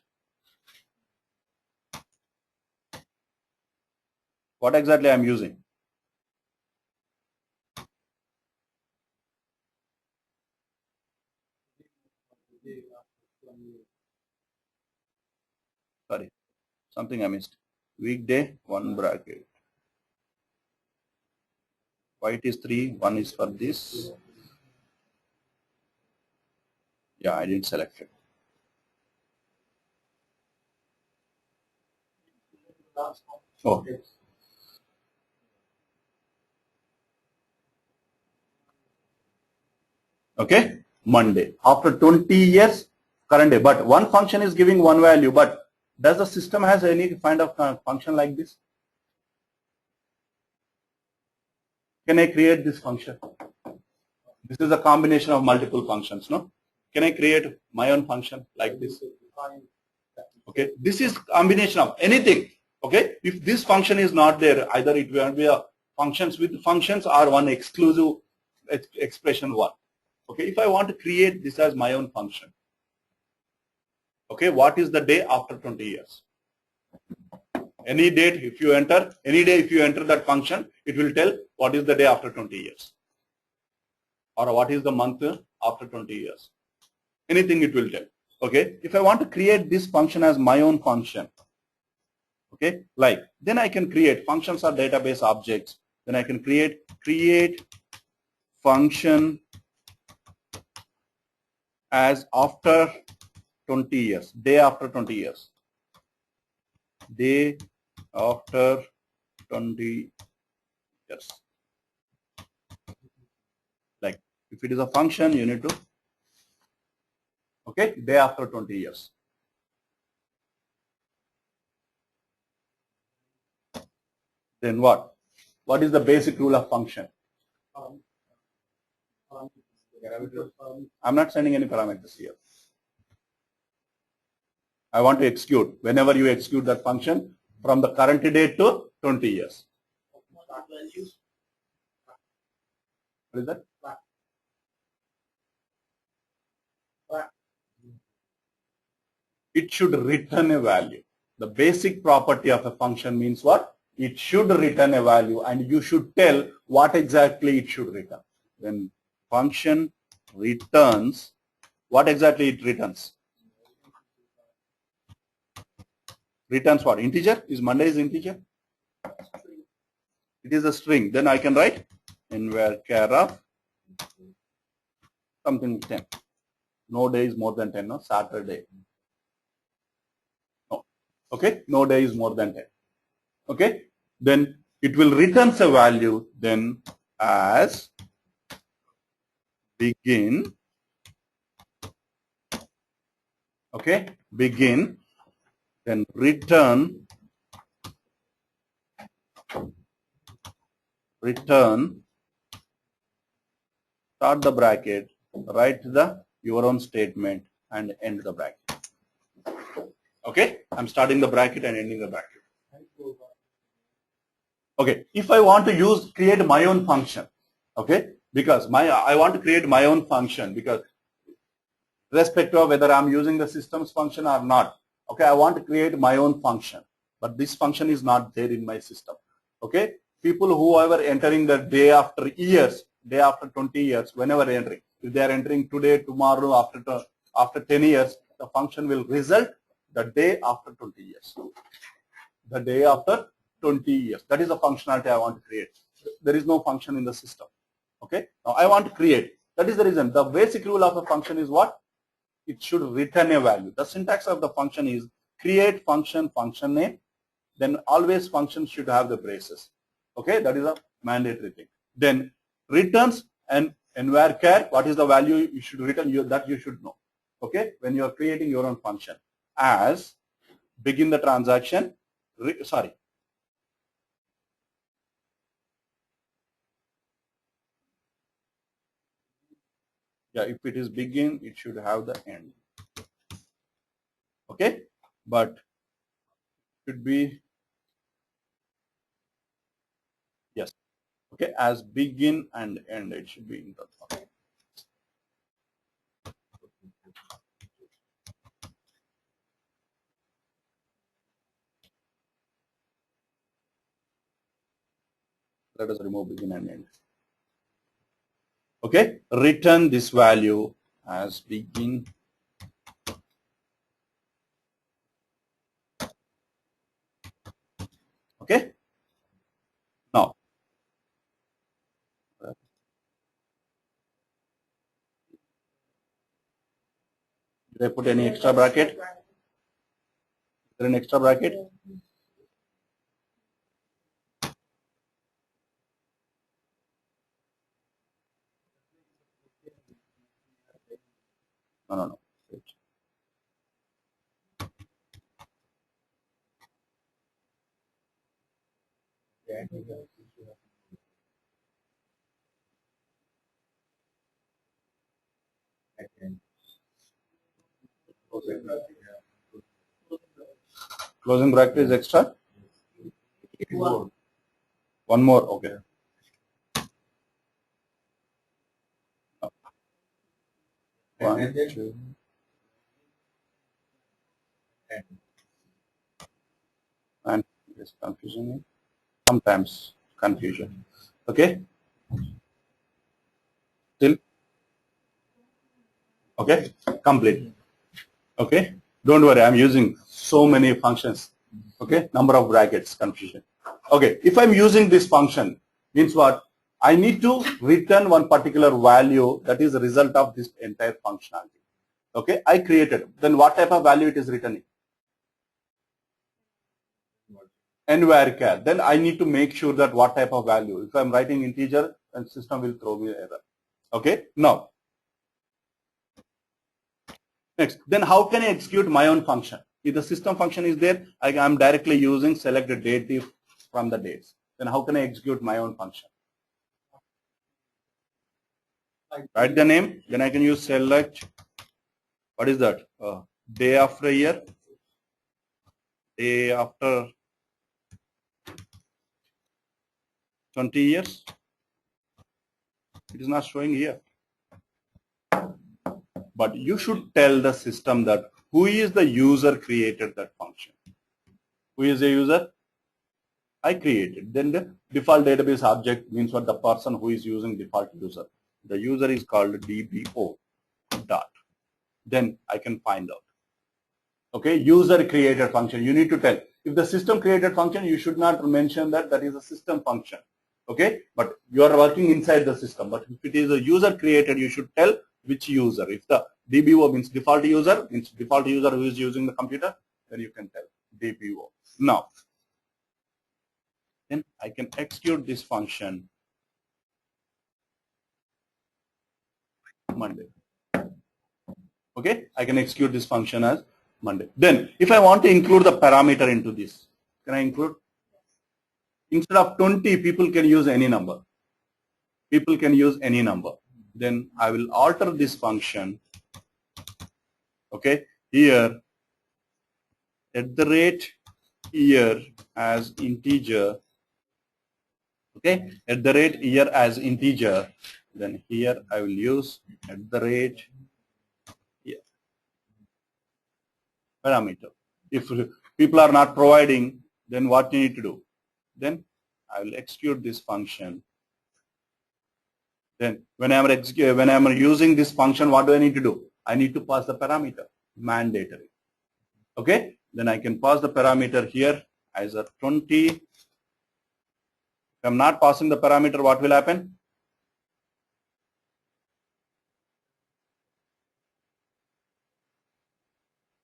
What exactly I'm using? Sorry, something I missed. Weekday, one bracket. White is 3, 1 is for this. Yeah, I didn't select it. Oh. Okay, Monday. After 20 years, current day. But one function is giving one value. But does the system has any kind of function like this? Can I create this function? This is a combination of multiple functions, no? Can I create my own function like this? Okay, this is combination of anything. Okay, if this function is not there, either it will be a functions with functions or one exclusive expression one. Okay, if I want to create this as my own function. Okay, what is the day after 20 years? Any date if you enter, any day if you enter that function, it will tell what is the day after 20 years. Or what is the month after 20 years. Anything it will tell. Okay, if I want to create this function as my own function, okay, like then I can create functions or database objects. Then I can create function as after 20 years, day after 20 years, day after 20 years. Like if it is a function, you need to, okay, day after 20 years. Then what? What is the basic rule of function? I'm not sending any parameters here. I want to execute. Whenever you execute that function, from the current date to 20 years. What is that? It should return a value. The basic property of a function means what? It should return a value, and you should tell what exactly it should return. When function returns, what exactly it returns? Returns what? Integer? Is Monday is integer? It is a string. Then I can write in var of something 10. No day is more than 10, no? Saturday. No. Okay? No day is more than 10. Okay? Then it will return a value then as begin, okay, begin, then return start the bracket, write your own statement and end the bracket. Okay, I'm starting the bracket and ending the bracket. Okay, if I want to create my own function, okay, because I want to create my own function because irrespective of whether I'm using the system's function or not, okay, I want to create my own function, but this function is not there in my system. Okay, people who are entering the day after years, day after 20 years, whenever entering, if they are entering today, tomorrow, after 10 years, the function will result the day after 20 years. The day after 20 years. That is the functionality I want to create. There is no function in the system. Okay. Now I want to create. That is the reason. The basic rule of a function is what? It should return a value. The syntax of the function is create function, function name. Then always function should have the braces. Okay. That is a mandatory thing. Then returns and varchar. What is the value you should return? That you should know. Okay. When you are creating your own function as begin the transaction. Yeah, if it is begin, it should have the end. Okay, but should be yes. Okay, as begin and end, it should be in the. Okay. Let us remove begin and end. Okay, return this value as begin. Okay, now did I put any extra bracket? Is there an extra bracket? No. Wait. Closing bracket is extra? One more, okay. One, two. And it's confusing. Sometimes confusion. Okay. Still? Okay. Complete. Okay. Don't worry. I'm using so many functions. Okay. Number of brackets. Confusion. Okay. If I'm using this function, means what? I need to return one particular value that is the result of this entire functionality. Okay. I created. Then what type of value it is returning? And varchar. Then I need to make sure that what type of value. If I'm writing integer, then system will throw me error. Okay. Now, next, then how can I execute my own function? If the system function is there, I am directly using select the dative from the dates. Then how can I execute my own function? Write the name. Then I can use select. What is that? Day after year. Day after 20 years. It is not showing here. But you should tell the system that who is the user created that function. Who is the user? I created. Then the default database object means what? The person who is using default user. The user is called DBO dot. Then I can find out. Okay, user created function. You need to tell. If the system created function, you should not mention that is a system function. Okay, but you are working inside the system. But if it is a user created, you should tell which user. If the DBO means default user, means default user who is using the computer, then you can tell DBO. Now, then I can execute this function Monday. Okay, I can execute this function as Monday. Then if I want to include the parameter into this, can I include? Instead of 20, people can use any number. People can use any number. Then I will alter this function. Okay, here @year as integer. Okay, @year as integer. Then here I will use @year parameter. If people are not providing, then what you need to do? Then I will execute this function. Then when I'm using this function, what do I need to do? I need to pass the parameter, mandatory. Okay, then I can pass the parameter here as a 20. If I'm not passing the parameter, what will happen?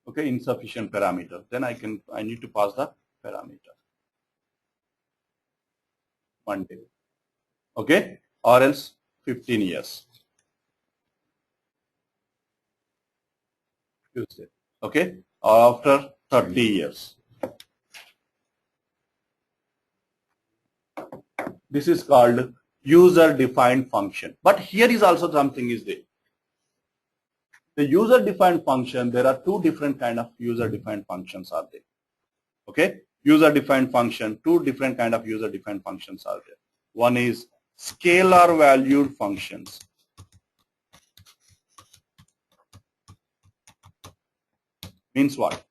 Okay, insufficient parameter. Then I need to pass the parameter Monday. Okay, or else 15 years. Tuesday. Okay, or after 30 years. This is called user-defined function. But here is also something is there. The user-defined function, there are two different kind of user-defined functions are there. Okay, user-defined function, two different kind of user-defined functions are there. One is scalar valued functions. Means what?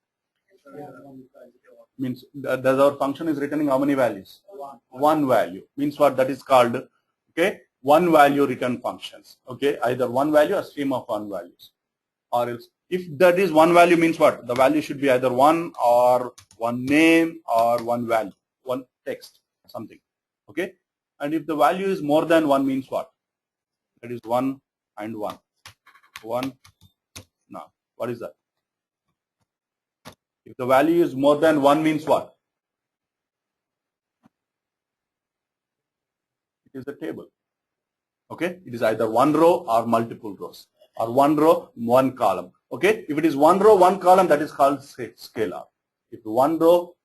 Means that our function is returning how many values? One value. Means what? That is called, okay, one value return functions. Okay, either one value or stream of one values. Or else, if that is one value means what? The value should be either one or one name or one value, one text, something. Okay, and if the value is more than one means what? That is one and one. One. Now, what is that? If the value is more than one means what? It is a table. Okay, it is either one row or multiple rows, or one row, one column. Okay, if it is one row, one column, that is called scalar. If one row,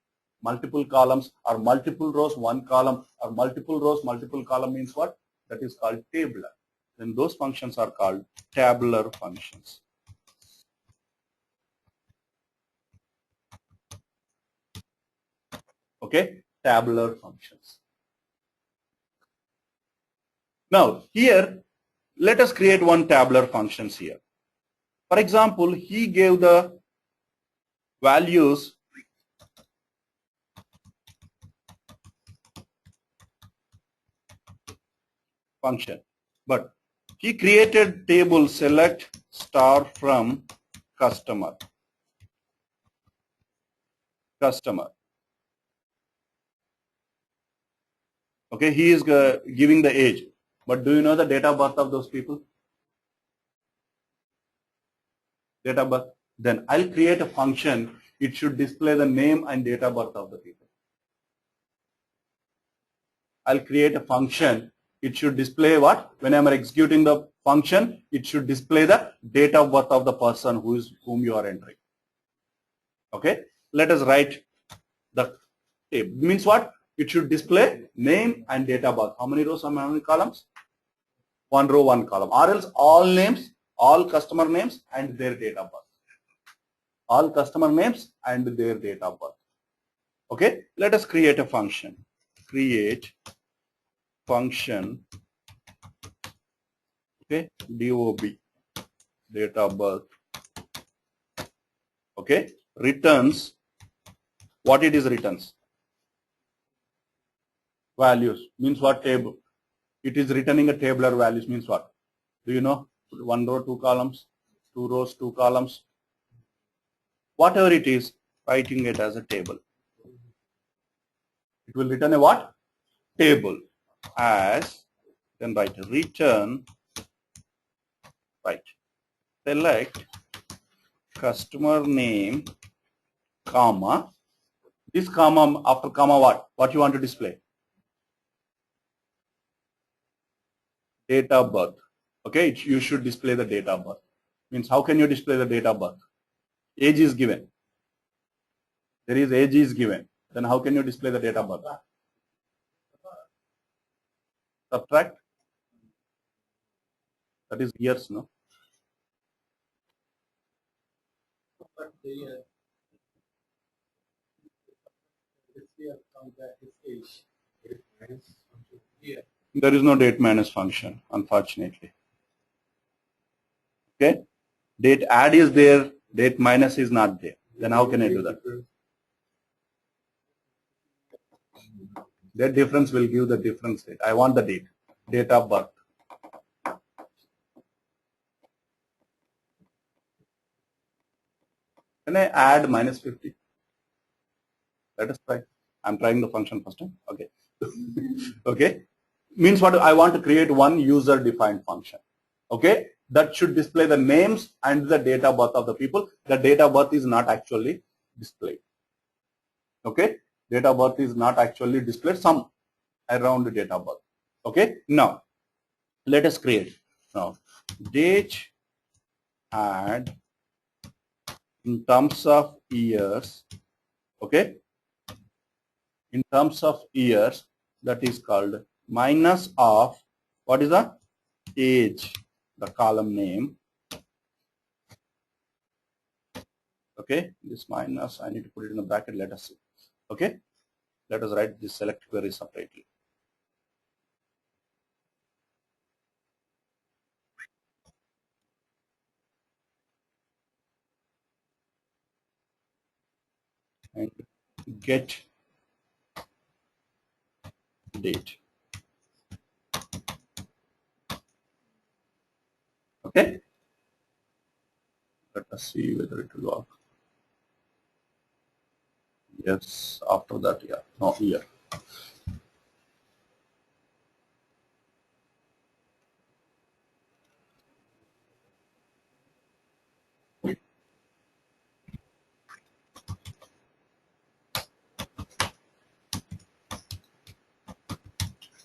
multiple columns, or multiple rows, one column, or multiple rows, multiple column means what? That is called tabular. Then those functions are called tabular functions. Okay, tabular functions. Now here, let us create one tabular functions here. For example, he gave the values function, but he created table select star from customer. Okay, he is giving the age, but do you know the date of birth of those people? Date of birth. Then I'll create a function. It should display the name and date of birth of the people. I'll create a function. It should display what? When I'm executing the function, it should display the date of birth of the person whom you are entering. Okay. Let us write the table. Means what? It should display name and date of birth. How many rows and how many columns? One row, one column. Or else all names, all customer names and their date of birth. All customer names and their date of birth. Okay. Let us create a function. Create function. Okay. DOB. Date of birth. Okay. Returns. What it is returns? Values. Means what? Table. It is returning a tabular values means what? Do you know? One row, two columns, two rows, two columns. Whatever it is, writing it as a table. It will return a what? Table. As, then write return, right. Select customer name, comma. This comma, after comma what? What you want to display? date of birth. Okay, you should display the date of birth. Means how can you display the date of birth? Age is given. There is age is given. Then how can you display the date of birth? Subtract. That is years, no? But the this year from his age. Yeah. There is no date minus function, unfortunately. Okay? Date add is there, date minus is not there. Then how can I do that? That difference will give the difference date. I want the date of birth. Can I add minus 50? Let us try. I'm trying the function first time. Okay. Okay. Means what? I want to create one user defined function. Okay. That should display the names and the date of birth of the people. The date of birth is not actually displayed. Okay. Date of birth is not actually displayed. Some around the date of birth. Okay. Now, let us create. Now, date add in terms of years. Okay. In terms of years, that is called minus of, what is the age, the column name. Okay, this minus, I need to put it in the bracket, let us see. Okay, let us write this select query separately. And get date. Okay, let us see whether it will work. Yes, after that, yeah, no, here.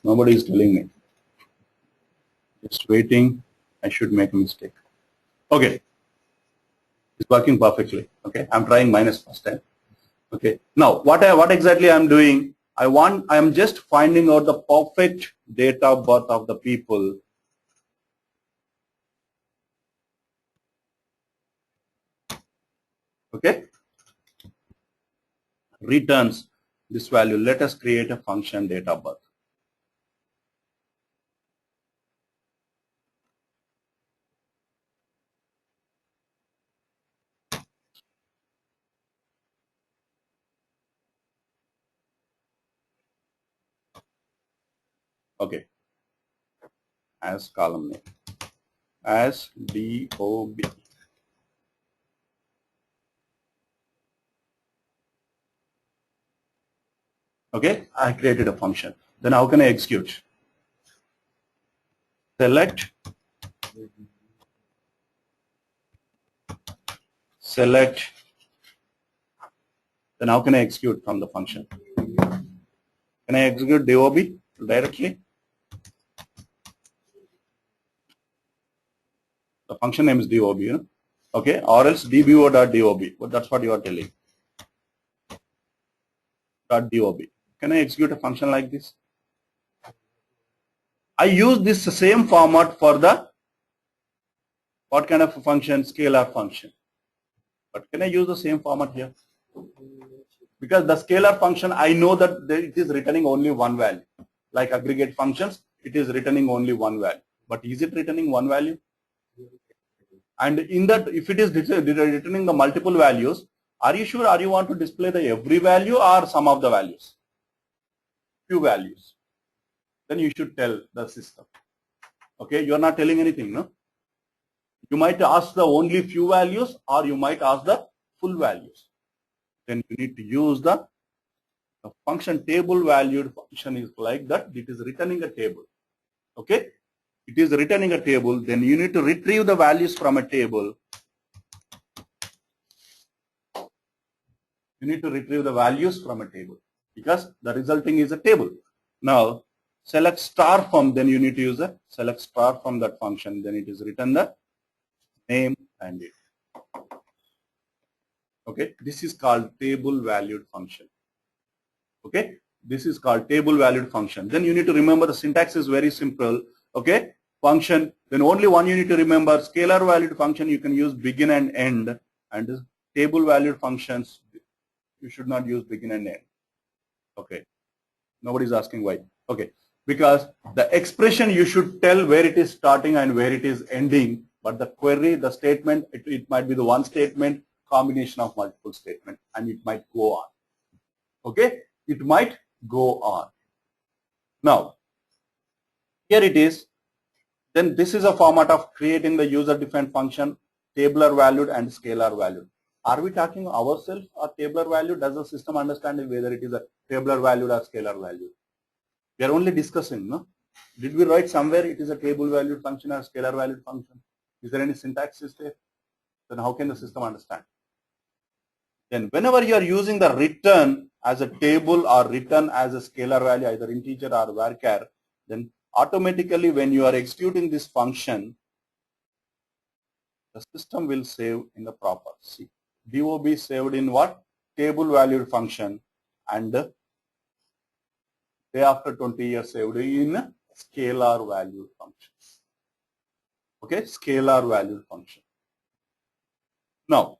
Nobody is telling me. Just waiting. I should make a mistake. Okay, it's working perfectly. Okay, I'm trying minus first time. Okay. Now, what exactly I'm doing? I'm just finding out the perfect date of birth of the people. Okay. Returns this value. Let us create a function date of birth. Okay. As column name. As DOB. Okay. I created a function. Then how can I execute? Select then how can I execute from the function? Can I execute DOB directly? The function name is DOB, you know? Okay, or else dbo.dob. Well, that's what you are telling. .dob. Can I execute a function like this? I use this same format for the what kind of a function? Scalar function. But can I use the same format here? Because the scalar function, I know that it is returning only one value. Like aggregate functions, it is returning only one value. But is it returning one value? And in that, if it is returning the multiple values, are you sure? Are you want to display the every value or some of the values? Few values. Then you should tell the system. Okay, you are not telling anything, no? You might ask the only few values or you might ask the full values. Then you need to use the function table valued function is like that. It is returning a table. Okay, it is returning a table. Then you need to retrieve the values from a table. You need to retrieve the values from a table because the resulting is a table. Now, select star from, then you need to use a select star from that function. Then it is written the name and it. Okay, this is called table valued function. Okay, this is called table valued function. Then you need to remember the syntax is very simple. Okay, function, then only one you need to remember, scalar valued function you can use begin and end, and table valued functions you should not use begin and end. Okay, nobody's asking why. Okay, because the expression you should tell where it is starting and where it is ending, but the query, the statement, it might be the one statement, combination of multiple statements, and it might go on. Okay, it might go on. Now, here it is. Then this is a format of creating the user-defined function, tabular valued and scalar valued. Are we talking ourselves or tabular valued? Does the system understand whether it is a tabular valued or scalar valued? We are only discussing, no? Did we write somewhere it is a table valued function or scalar valued function? Is there any syntax there? Then how can the system understand? Then whenever you are using the return as a table or return as a scalar value, either integer or varchar, then automatically when you are executing this function, the system will save in the proper. See, DOB saved in what? Table valued function, and day after 20 years saved in scalar valued function. Okay, scalar valued function. Now,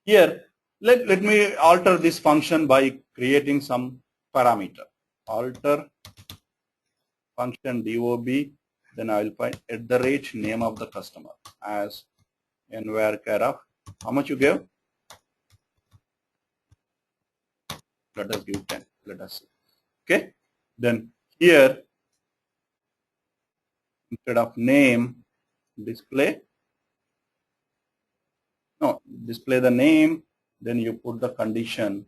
here, let me alter this function by creating some parameter. Alter function DOB, then I will find @ name of the customer as varchar of, how much you gave? Let us give 10. Let us see. Okay. Then here, instead of name, display the name, then you put the condition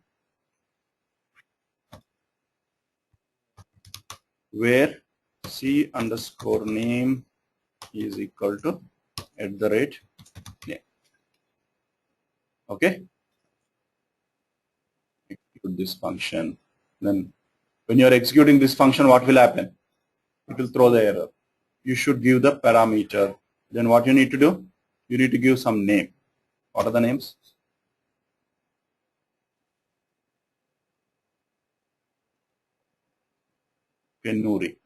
where C underscore name is equal to @ name. Okay. Execute this function. Then when you are executing this function, what will happen? It will throw the error. You should give the parameter. Then what you need to do? You need to give some name. What are the names? Penuri.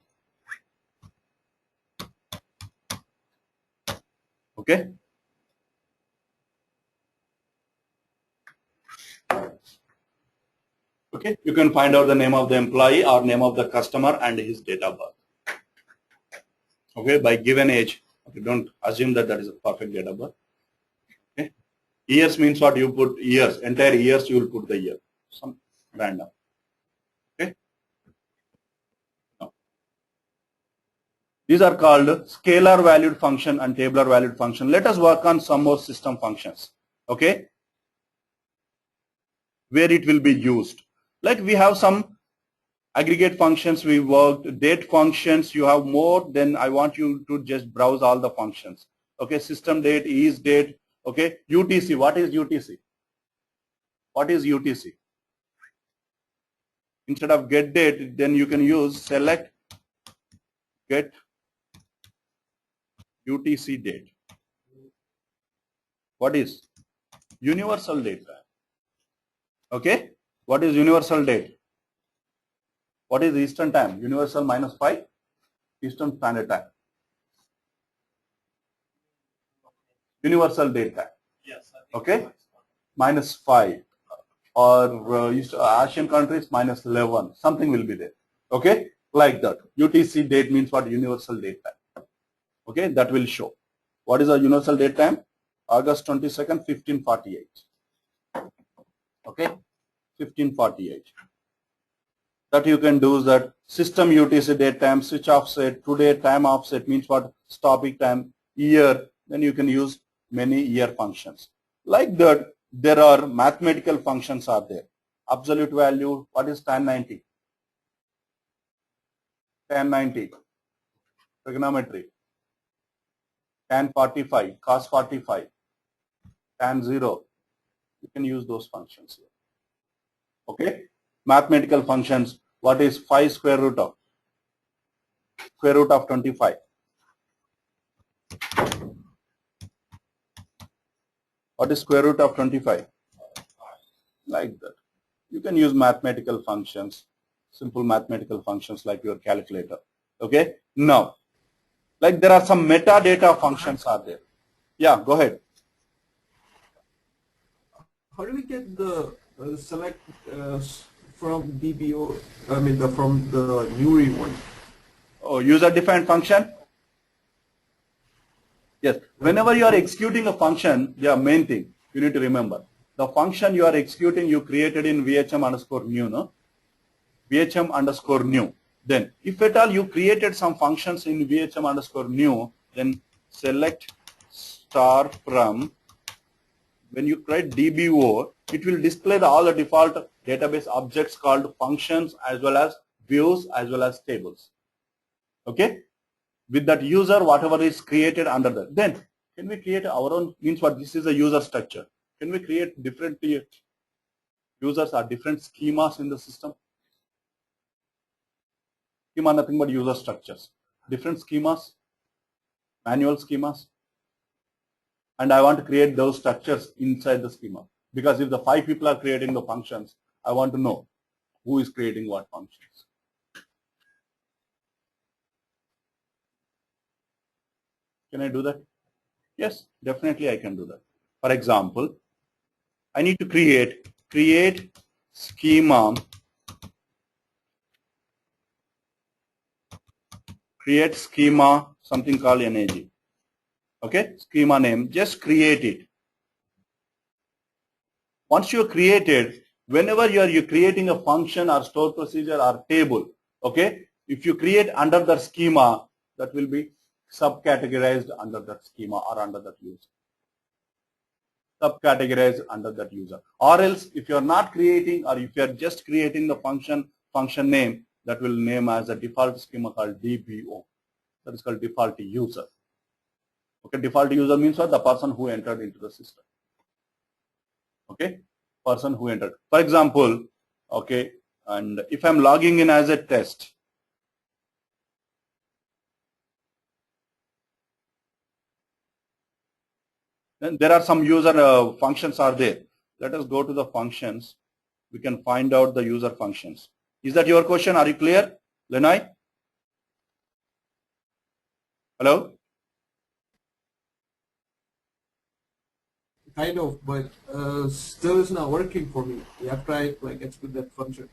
Okay. Okay. You can find out the name of the employee or name of the customer and his date of birth. Okay. By given age. Okay. Don't assume that is a perfect date of birth. Okay. Years means what? You put years. Entire years you will put the year. Some random. Okay. Now, these are called scalar valued function and tabular valued function. Let us work on some more system functions. Okay. Where it will be used. Like we have some aggregate functions we worked, date functions, you have more, then I want you to just browse all the functions. Okay, system date, is date, okay, UTC, what is UTC? What is UTC? Instead of get date, then you can use select get UTC date. What is? Universal date. Okay, what is universal date? What is Eastern time? Universal -5, Eastern Standard Time. Universal date time. Yes. Okay, -5, or Asian countries -11. Something will be there. Okay, like that. UTC date means what? Universal date time. Okay, that will show. What is our universal date time? August 22nd, 1548. Okay, 1548. That you can do is that system UTC date time, switch offset, today time offset means what? Stopping time, year. Then you can use many year functions. Like that, there are mathematical functions are there. Absolute value, what is tan 90? Tan 90. Trigonometry. Tan 45, cos 45, tan 0. You can use those functions here. Okay, mathematical functions. What is 5 square root of? Square root of 25. What is square root of 25? Like that. You can use mathematical functions, simple mathematical functions like your calculator. Okay. Now, like there are some metadata functions are there. Yeah, go ahead. How do we get the select from DBO? I mean, from the Nuri one. Oh, user defined function. Yes. Whenever you are executing a function, yeah, main thing you need to remember the function you are executing you created in VHM underscore new, no? VHM underscore new. Then, if at all you created some functions in VHM underscore new, then select star from. When you write DBO, it will display all the default database objects called functions as well as views as well as tables. Okay? With that user, whatever is created under that. Then, can we create our own, means what? This is a user structure. Can we create different users or different schemas in the system? Schema nothing but user structures. Different schemas, manual schemas. And I want to create those structures inside the schema. Because if the 5 people are creating the functions, I want to know who is creating what functions. Can I do that? Yes, definitely I can do that. For example, I need to create schema, something called NAG. Okay, schema name, just create it. Once you created, whenever you're creating a function or store procedure or table, okay, if you create under the schema, that will be subcategorized under that schema or under that user. Subcategorized under that user. Or else, if you're not creating or if you're just creating the function name, that will name as a default schema called DBO. That is called default user. Okay, default user means what? The person who entered into the system. Okay, person who entered. For example, okay, and if I'm logging in as a test, then there are some user functions are there. Let us go to the functions. We can find out the user functions. Is that your question? Are you clear, Lenai? Hello? Kind of, but still it's not working for me. After I execute that function.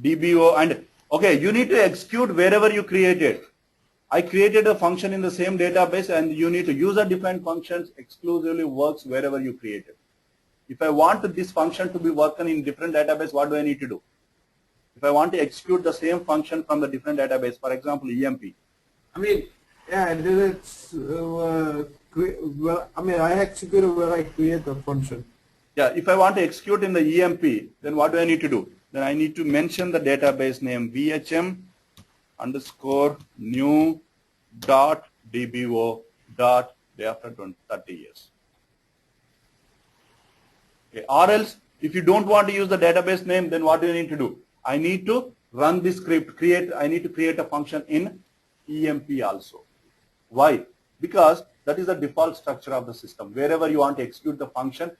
DBO and okay, you need to execute wherever you created. I created a function in the same database and you need to user defined functions exclusively works wherever you created. If I want this function to be working in different database, what do I need to do? If I want to execute the same function from the different database, for example, EMP. I mean, yeah, it's well, I mean, I executed where I create the function. Yeah, if I want to execute in the EMP, then what do I need to do? Then I need to mention the database name VHM underscore new dot DBO dot day after 30 years. Okay. Or else, if you don't want to use the database name, then what do you need to do? I need to run this script, I need to create a function in EMP also. Why? Because that is the default structure of the system. Wherever you want to execute the function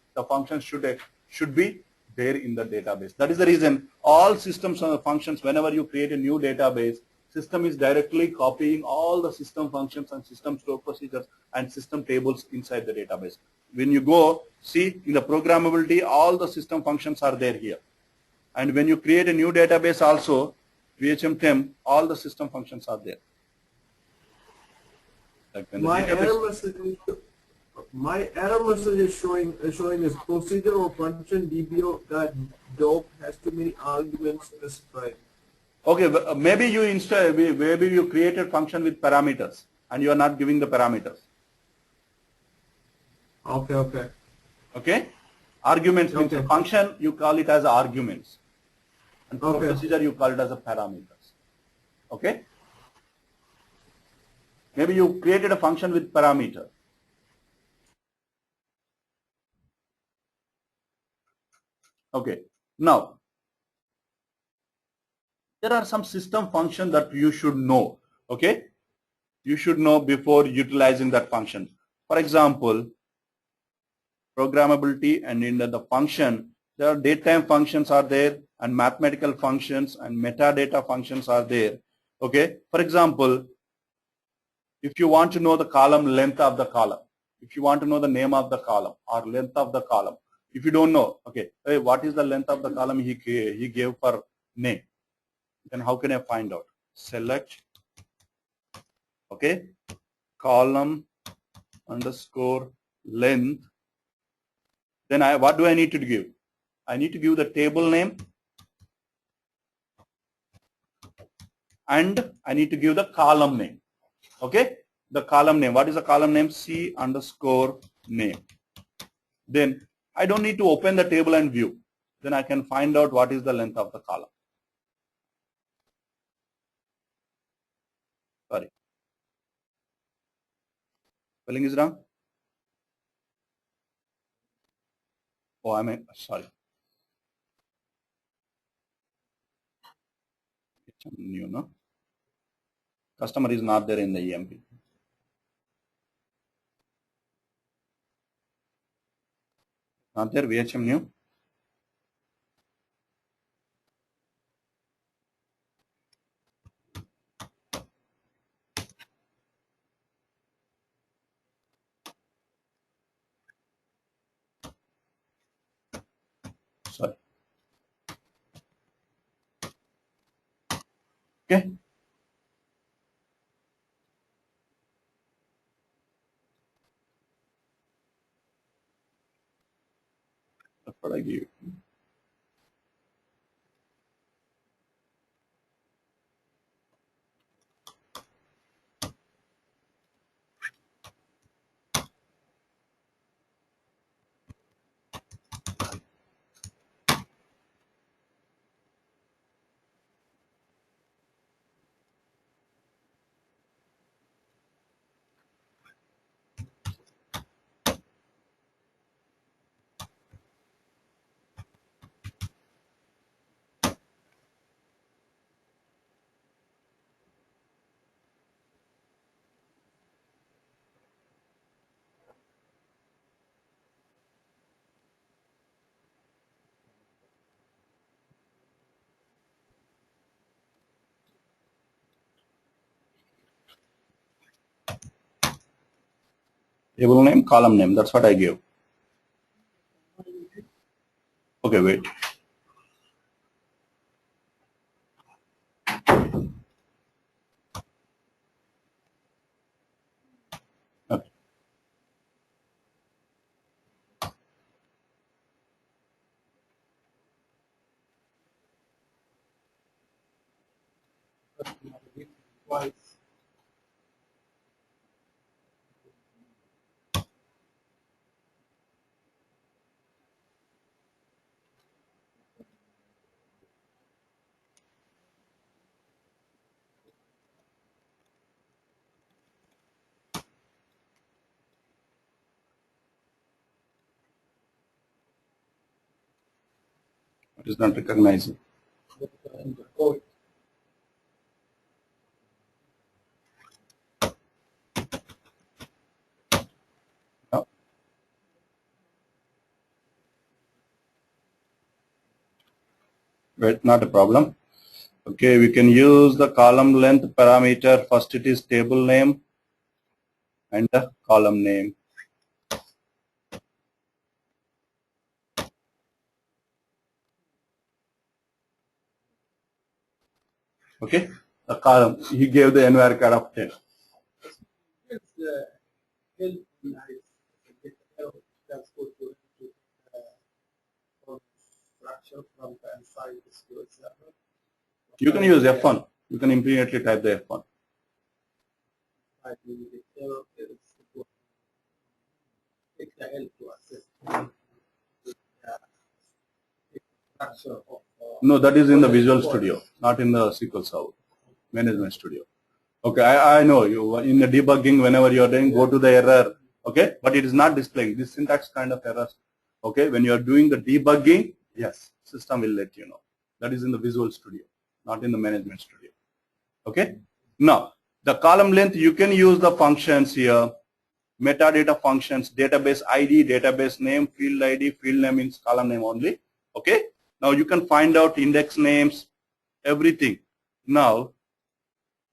should be there in the database. That is the reason all systems functions, whenever you create a new database, system is directly copying all the system functions and system store procedures and system tables inside the database. When you go see in the programmability, all the system functions are there here. And when you create a new database also, VHM temp, all the system functions are there. Like when my error message is showing this procedure or function DBO that dope has too many arguments specified. Okay, maybe you created function with parameters and you are not giving the parameters. Okay. Okay? Arguments means a function, you call it as arguments. And procedure, you call it as a parameters. Okay? Maybe you created a function with parameter. Okay. Now, there are some system functions that you should know. Okay, you should know before utilizing that function. For example, programmability, and in the function, there are datetime functions are there, and mathematical functions and metadata functions are there. Okay, for example, if you want to know the column length of the column, if you want to know the name of the column or length of the column, if you don't know, okay, hey, what is the length of the column he gave for name, then how can I find out? Select, okay, column underscore length. Then what do I need to give? I need to give the table name, and I need to give the column name. Okay, the column name. What is the column name? C underscore name. Then I don't need to open the table and view. Then I can find out what is the length of the column. Sorry, spelling is wrong. Oh, I mean, sorry. It's new, no? Customer is not there in the EMP. Not there, VHM new. Sorry. Okay. That's what I give you. Table name, column name. That's what I give. Okay, wait. Okay. Twice. It is not recognizing. In the code. No. Wait, not a problem. Okay, we can use the column length parameter. First it is table name and the column name. Okay, the column, he gave the envar card of 10. It's the help nice. That's good to structure from the inside the SQL server. You can use F1. You can immediately type the F1. I do the help take the help to assist the structure of No, that is in the Visual Studio, not in the SQL Server Management Studio. Okay, I know you in the debugging. Whenever you are doing, go to the error. Okay, but it is not displaying this syntax kind of errors. Okay, when you are doing the debugging, Yes, system will let you know. That is in the Visual Studio, not in the Management Studio. Okay. Now, the column length, you can use the functions here. Metadata functions, database ID, database name, field ID, field name means column name only. Okay. Now you can find out index names, everything. Now,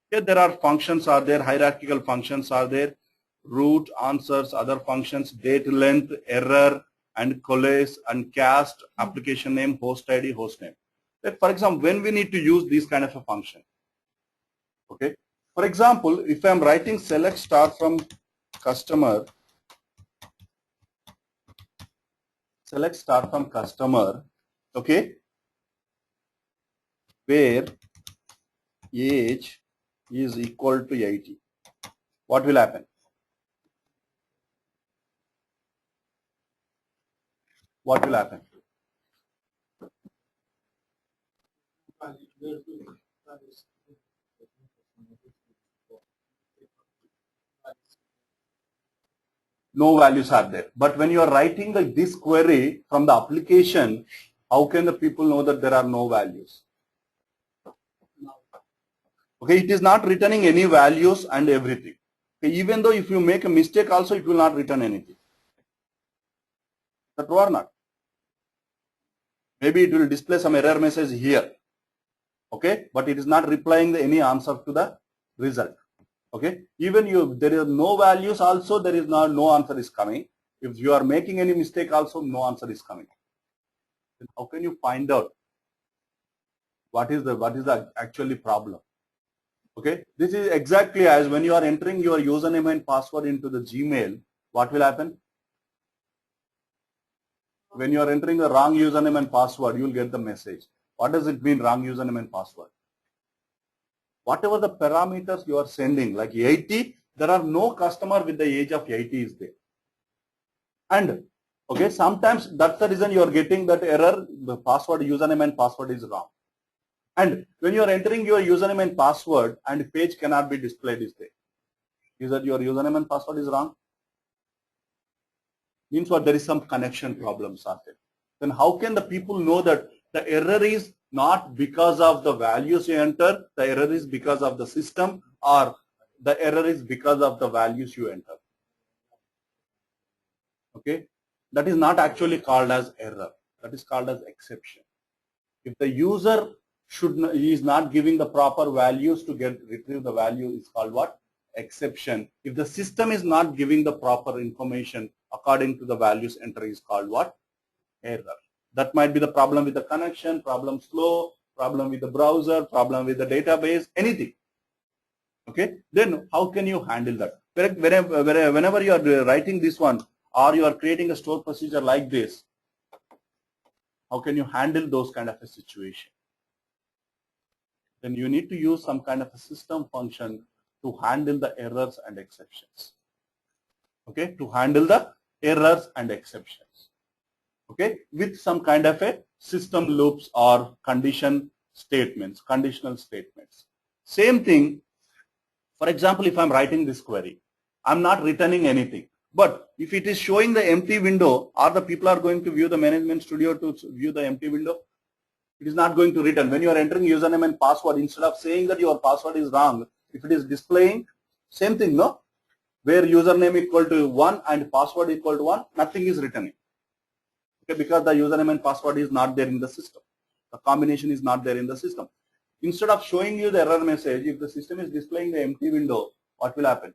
here there are functions are there, hierarchical functions are there, root, answers, other functions, date length, error, and coalesce, and cast, application name, host ID, host name. Like for example, when we need to use this kind of a function. Okay. For example, if I'm writing select star from customer, select star from customer, okay, where age is equal to 80, what will happen? What will happen? No values are there. But when you are writing this query from the application, how can the people know that there are no values? Okay, it is not returning any values and everything. Okay, even though if you make a mistake also, it will not return anything. Is that true or not? Maybe it will display some error message here. Okay, but it is not replying any answer to the result. Okay, even there is no values also, there is no answer is coming. If you are making any mistake also, no answer is coming. Then how can you find out what is the actually problem? Okay, this is exactly as when you are entering your username and password into the Gmail, what will happen? When you are entering the wrong username and password, you will get the message. What does it mean, wrong username and password? Whatever the parameters you are sending, like 80, there are no customer with the age of 80 is there. And okay, sometimes that's the reason you are getting that error, the password, username and password is wrong. And when you are entering your username and password and page cannot be displayed is there. Is that your username and password is wrong? Means what? There is some connection problems are there. Then how can the people know that the error is not because of the values you enter, the error is because of the system, or the error is because of the values you enter? Okay, that is not actually called as error. That is called as exception. If the user is not giving the proper values to retrieve the value, is called what? Exception. If the system is not giving the proper information according to the values enter, is called what? Error. That might be the problem with the connection, problem slow, problem with the browser, problem with the database, anything. Okay, then how can you handle that? Whenever you are writing this one, or you are creating a store procedure like this, how can you handle those kind of a situation? Then you need to use some kind of a system function to handle the errors and exceptions. Okay, to handle the errors and exceptions. Okay, with some kind of a system loops or conditional statements. Same thing. For example, if I'm writing this query, I'm not returning anything. But if it is showing the empty window, or the people are going to view the Management Studio to view the empty window, it is not going to return. When you are entering username and password, instead of saying that your password is wrong, if it is displaying, same thing, no? Where username equal to 1 and password equal to 1, nothing is returning. Okay, because the username and password is not there in the system. The combination is not there in the system. Instead of showing you the error message, if the system is displaying the empty window, what will happen?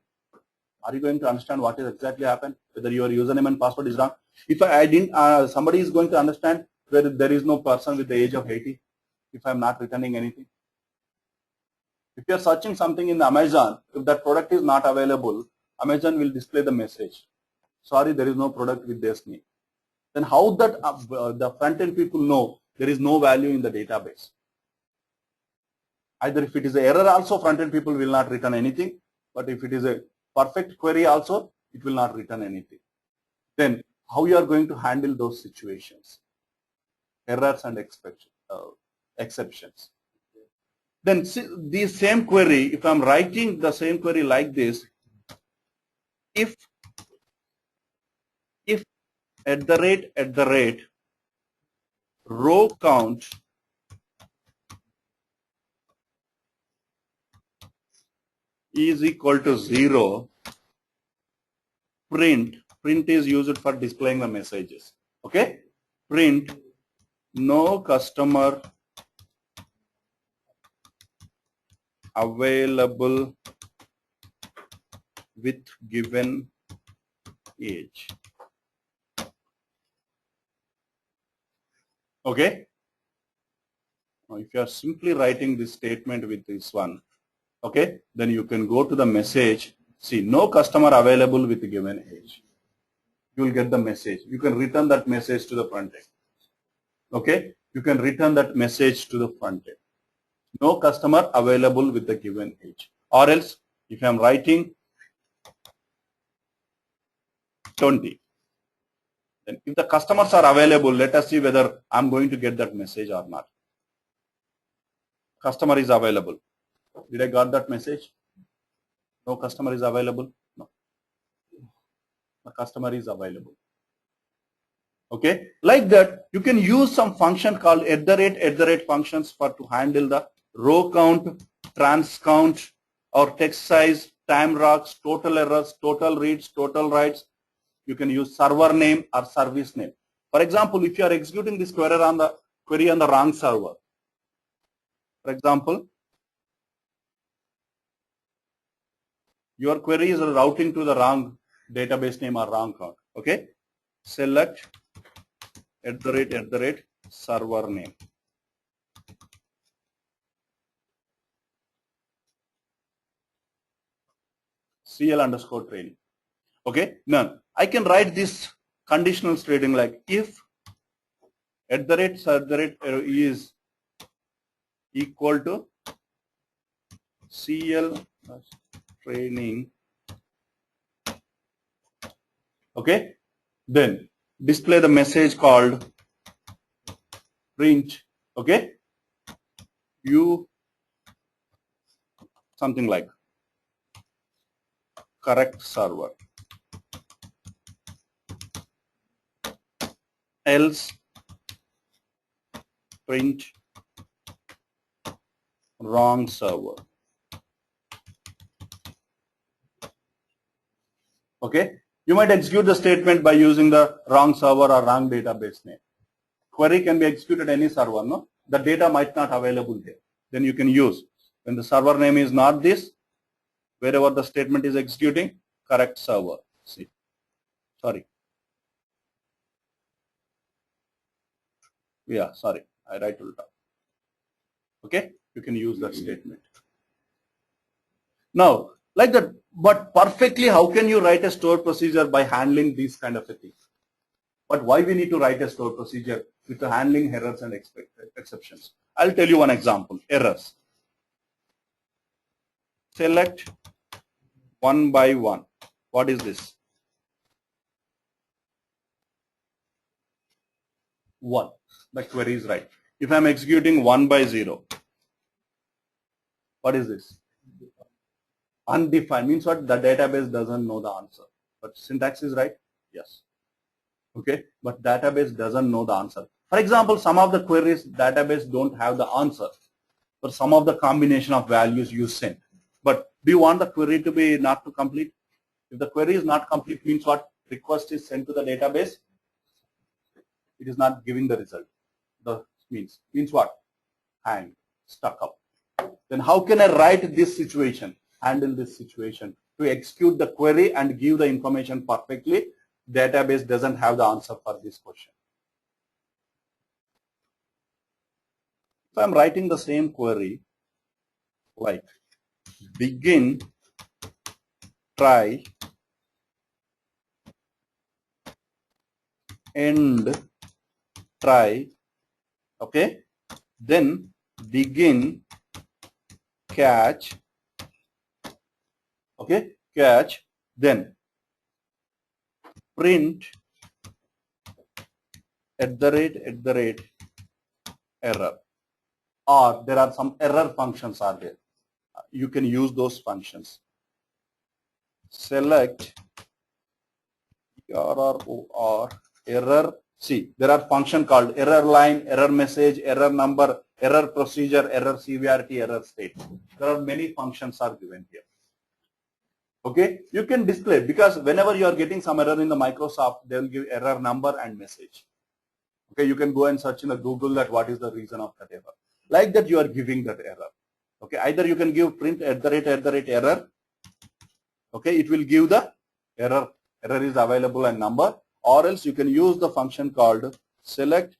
Are you going to understand what is exactly happened? Whether your username and password is wrong. If I didn't, somebody is going to understand whether there is no person with the age of 80. If I am not returning anything. If you are searching something in Amazon, if that product is not available, Amazon will display the message. Sorry, there is no product with this name. Then how that the front-end people know there is no value in the database? Either if it is an error also, front-end people will not return anything. But if it is a perfect query also, it will not return anything. Then how you are going to handle those situations? Errors and exceptions. Then the same query, if I'm writing the same query like this, if at the rate, row count is equal to 0, print is used for displaying the messages. Okay, print no customer available with given age. Okay, now if you are simply writing this statement with this one, okay, then you can go to the message, see no customer available with given age. You will get the message. You can return that message to the front end. Okay, you can return that message to the front end. No customer available with the given age. Or else, if I am writing 20, then if the customers are available, let us see whether I am going to get that message or not. Customer is available. Did I got that message? No customer is available? No. The customer is available. Okay, like that, you can use some function called @ functions for to handle the row count, trans count, or text size, time rocks, total errors, total reads, total writes. You can use server name or service name. For example, if you are executing this query on the wrong server, for example, your query is routing to the wrong database name or wrong count. Okay, select @ server name. CL_training. Okay, now I can write this conditional stating like if @ is equal to CL training. Okay, then display the message called print. Okay, you something like correct server, else print wrong server. Okay, you might execute the statement by using the wrong server or wrong database name. Query can be executed any server, no? The data might not available there. Then you can use, when the server name is not this, wherever the statement is executing, correct server. See, sorry. Yeah, sorry, I write ulta. Okay, you can use that statement. Now, like that, but perfectly, how can you write a stored procedure by handling these kind of a things? But why we need to write a stored procedure with the handling errors and exceptions? I'll tell you one example, errors. Select one by one. What is this? 1. The query is right. If I'm executing 1 by 0, what is this? Undefined means what? The database doesn't know the answer. But syntax is right? Yes. Okay, but database doesn't know the answer. For example, some of the queries database don't have the answer for some of the combination of values you sent. But do you want the query to be not to complete? If the query is not complete, means what? Request is sent to the database, it is not giving the result. The means what? Hang, stuck up. Then how can I write this situation, handle this situation to execute the query and give the information perfectly? Database doesn't have the answer for this question. So I'm writing the same query like begin, try, end, try, okay, then begin, catch, okay, catch, then print @ error, or there are some error functions are there. You can use those functions. Select error See, there are functions called error line, error message, error number, error procedure, error severity, error state. There are many functions are given here. Okay, you can display, because whenever you are getting some error in the Microsoft, they will give error number and message. Okay, you can go and search in the Google that what is the reason of that error. Like that you are giving that error. Okay, either you can give print error. Okay, it will give the error is available and number, or else you can use the function called select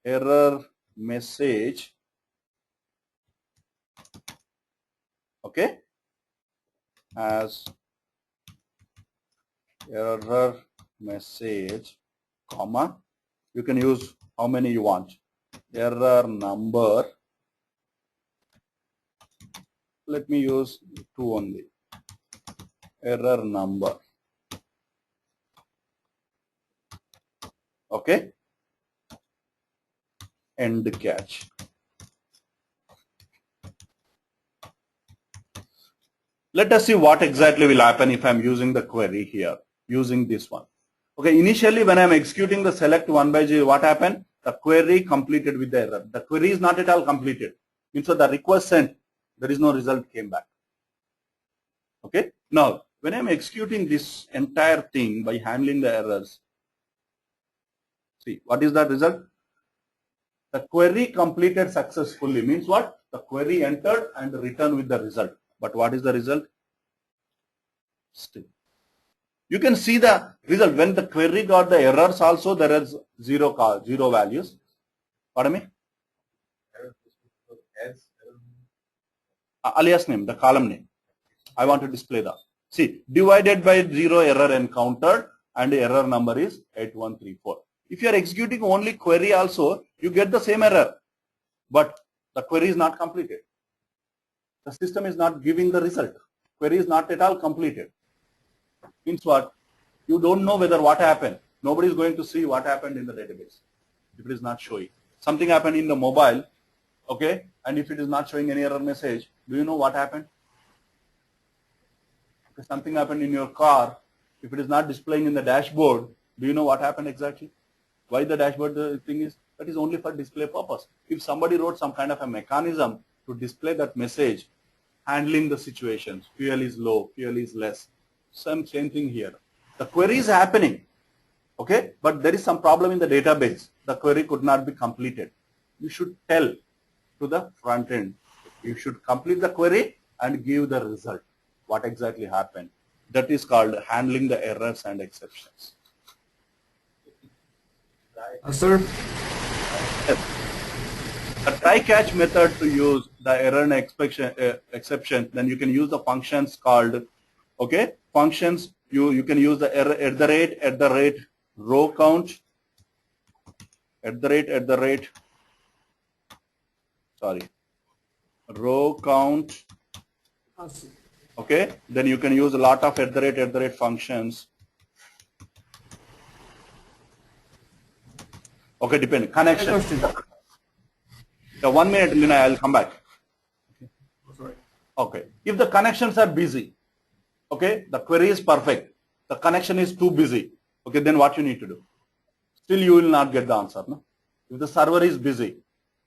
error message. Okay, as error message, comma, you can use how many you want. Error number, let me use 2 only. Error number. Okay, end catch. Let us see what exactly will happen if I'm using the query here, using this one. Okay, initially when I'm executing the select 1 by 0, what happened? The query completed with the error. The query is not at all completed. Means so the request sent, there is no result came back. Okay, now when I'm executing this entire thing by handling the errors, see what is the result? The query completed successfully means what? The query entered and returned with the result. But what is the result? Still, you can see the result. When the query got the errors also, there is zero values. Pardon me? Alias name, the column name. I want to display that. See, divided by 0 error encountered and the error number is 8134. If you are executing only query also, you get the same error, but the query is not completed. The system is not giving the result. Query is not at all completed. Means what? You don't know whether what happened. Nobody is going to see what happened in the database if it is not showing. Something happened in the mobile, okay, and if it is not showing any error message, do you know what happened? If something happened in your car, if it is not displaying in the dashboard, do you know what happened exactly? Why the dashboard thing is? That is only for display purpose. If somebody wrote some kind of a mechanism to display that message, handling the situations, fuel is low, fuel is less, same thing here. The query is happening, okay, but there is some problem in the database. The query could not be completed. You should tell to the front end. You should complete the query and give the result. What exactly happened? That is called handling the errors and exceptions. Sir? A try-catch method to use the error and exception, then you can use the functions called, okay, functions, you can use the error at the rate, row count, row count, okay, then you can use a lot of at the rate functions. Okay, depend. Connection. Yeah, 1 minute, Lina, I'll come back. Okay. If the connections are busy, okay, the query is perfect, the connection is too busy, okay, then what you need to do? Still you will not get the answer, no? If the server is busy,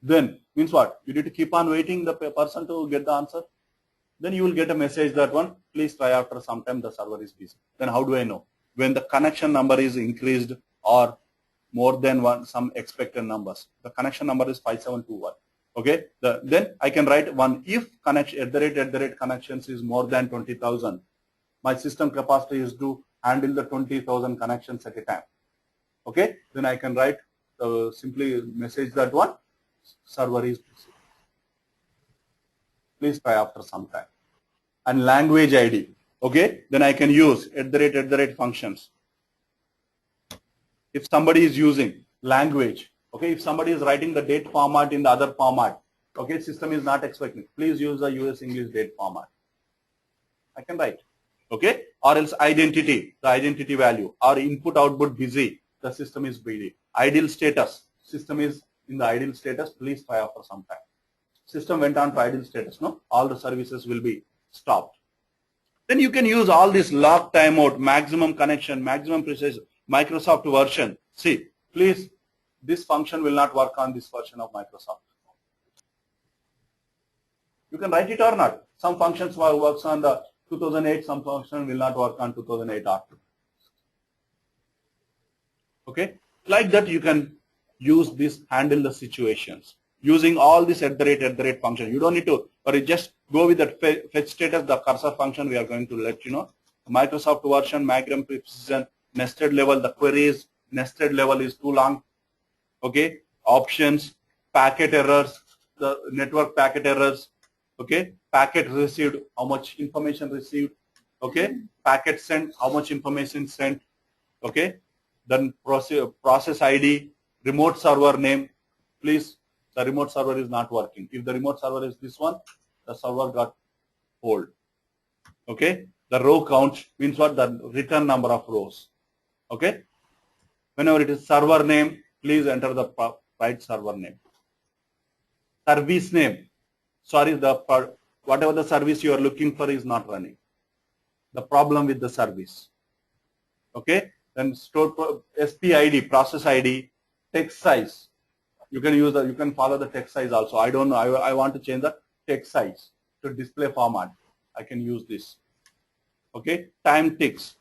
then means what? You need to keep on waiting the person to get the answer. Then you will get a message that one, please try after some time, the server is busy. Then how do I know? When the connection number is increased or more than some expected numbers. The connection number is 5721. Okay, then I can write one if connection at the rate connections is more than 20,000. My system capacity is to handle the 20,000 connections at a time. Okay, then I can write simply message that one, server is busy. Please try after some time. And language ID. Okay, then I can use at the rate functions. If somebody is using language, okay, if somebody is writing the date format in the other format, okay, system is not expecting, please use the US English date format. I can write, okay, or else identity, the identity value, or input output busy, the system is busy. Idle status, system is in the idle status, please try after some time. System went on to idle status, no, all the services will be stopped. Then you can use all this log timeout, maximum connection, maximum precision, Microsoft version. See, please, this function will not work on this version of Microsoft. You can write it or not. Some functions works on the 2008, some function will not work on 2008 R2. Okay, like that you can use this, handle the situations using all this at the rate function. You don't need to, or you just go with that fetch status, the cursor function. We are going to let you know. Microsoft version, Magram precision, nested level. The queries nested level is too long. Okay, options, packet errors, the network packet errors. Okay, packet received, how much information received. Okay, packet sent, how much information sent. Okay, then process ID, remote server name. Please, the remote server is not working. If the remote server is this one, the server got hold. Okay, the row count means what? The return number of rows. Okay, whenever it is server name, please enter the right server name. Service name. Sorry, whatever the service you are looking for is not running. The problem with the service. Okay, then store SPID, process ID, text size. You can use you can follow the text size also. I don't know. I want to change the text size to display format. I can use this. Okay, time ticks,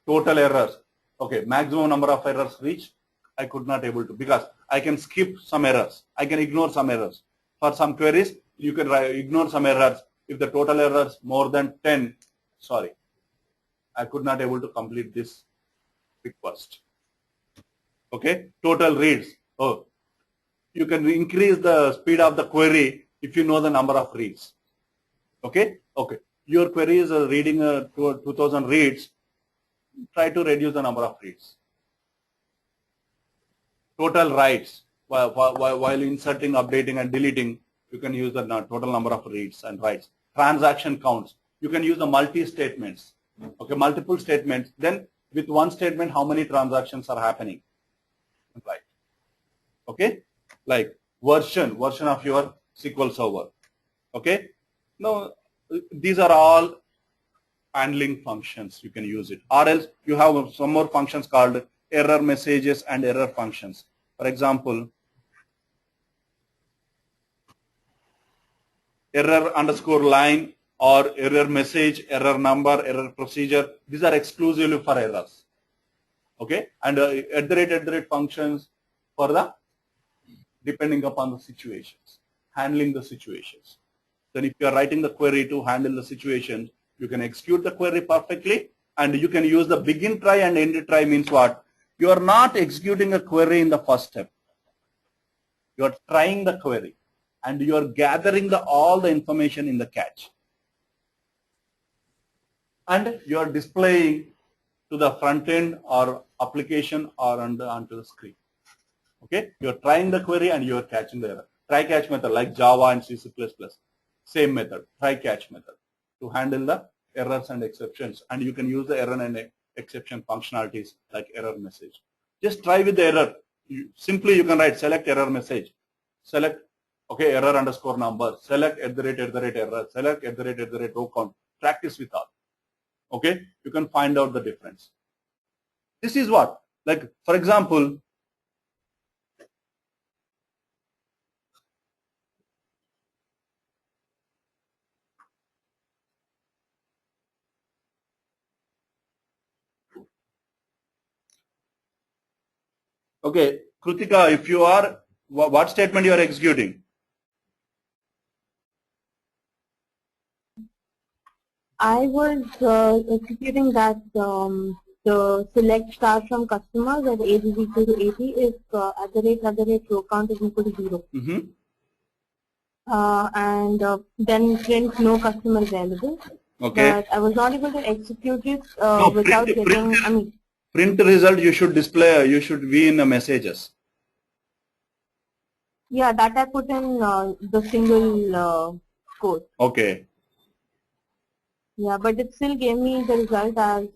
total errors. Okay, maximum number of errors reached. I could not able to, because I can skip some errors. I can ignore some errors. For some queries, you can ignore some errors. If the total errors more than 10, sorry, I could not able to complete this request. Okay, total reads. Oh, you can increase the speed of the query if you know the number of reads. Okay, okay. Your query is reading 2000 reads. Try to reduce the number of reads. Total writes. While inserting, updating, and deleting, you can use the total number of reads and writes. Transaction counts. You can use the multi-statements. Okay, multiple statements. Then with one statement, how many transactions are happening? Right. Okay, like version of your SQL server. Okay. Now these are all handling functions. You can use it. Or else you have some more functions called error messages and error functions. For example, error underscore line or error message, error number, error procedure. These are exclusively for errors. Okay, and at the rate functions for the depending upon the situations, handling the situations. Then if you are writing the query to handle the situation, you can execute the query perfectly, and you can use the begin try and end try. Means what? You are not executing a query in the first step. You are trying the query and you are gathering all the information in the cache. And you are displaying to the front end or application or onto the screen. Okay, you are trying the query and you are catching the error. Try catch method like Java and C++. Same method, try catch method to handle the errors and exceptions. And you can use the error and exception functionalities like error message. Just try with the error. Simply you can write select error message, select okay error underscore number, select at the rate error, select at the rate row count. Practice with all. Okay, you can find out the difference. This is what, like for example, okay, Krutika, if you are, what statement you are executing? I was executing that the select star from customers at age is equal to 80 if at the rate row count is equal to 0. Mm-hmm. And then print no customer available. Okay. But I was not able to execute it No, without getting, print result you should display, you should be in the messages. Yeah, that I put in the single code. Okay. Yeah, but it still gave me the result as,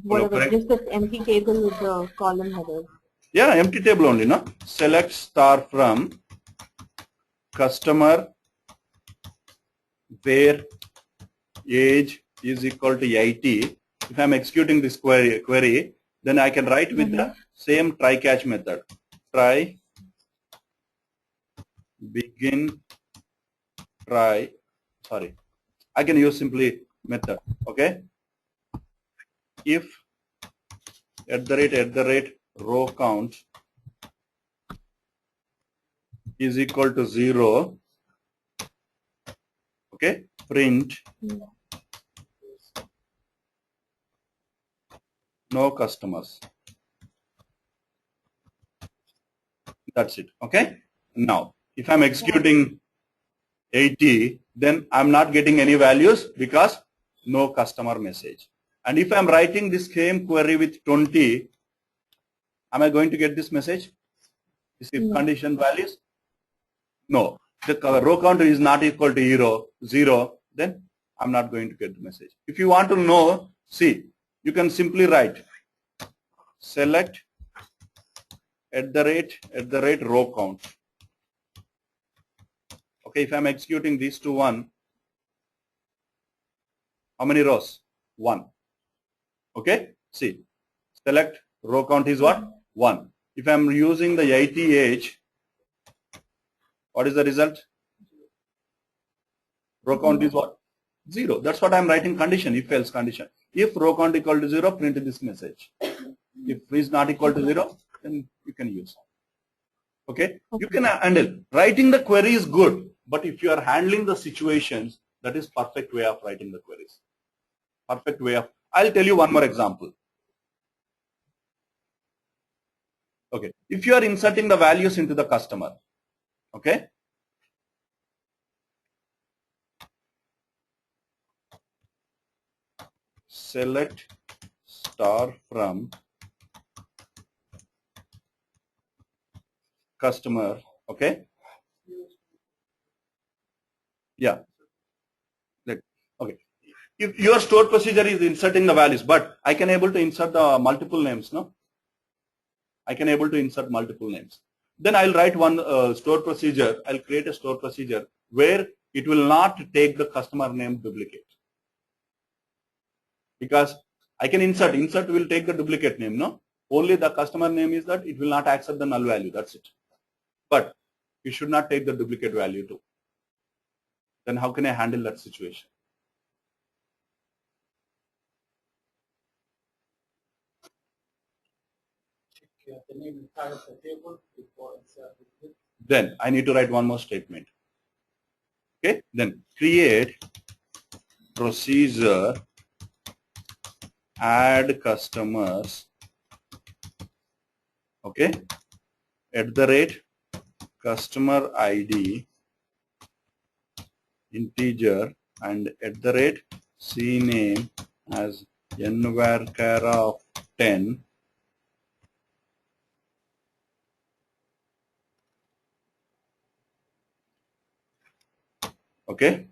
whatever, just an empty table with the column headers. Yeah, empty table only, no? Select star from customer where age is equal to 80 if I'm executing this query, then I can write with the same try catch method. Try, begin, try, sorry. I can use simply method, okay? If at the rate row count is equal to 0, okay, print no customers. That's it, okay? Now, if I'm executing 80, then I'm not getting any values because no customer message. And if I'm writing this same query with 20, am I going to get this message? Is it condition values? No. The row count is not equal to 0, then I'm not going to get the message. If you want to know, see, you can simply write select at the rate row count. Okay, if I'm executing these two one, how many rows? 1. Okay, see, select row count is what? 1. If I'm using the 80H, what is the result? Row count is what? 0. That's what I'm writing condition, if else condition. If row count equal to 0, print this message. If is not equal to 0, then you can use. Okay? You can handle. Writing the query is good, but if you are handling the situations, that is perfect way of writing the queries. Perfect way of. I'll tell you one more example. Okay. If you are inserting the values into the customer, okay? Select star from customer, okay? Yeah. Okay. If your stored procedure is inserting the values, but I can able to insert the multiple names, no? I can able to insert multiple names. Then I'll write one stored procedure. I'll create a stored procedure where it will not take the customer name duplicate. Because I can insert will take the duplicate name, no? Only the customer name is that it will not accept the null value, that's it. But you should not take the duplicate value too. Then how can I handle that situation? The name inside of the table before inserting it. Then I need to write one more statement. Okay, then create procedure add customers, okay, at the rate customer ID integer and at the rate cname as nvarchar of 10. Okay.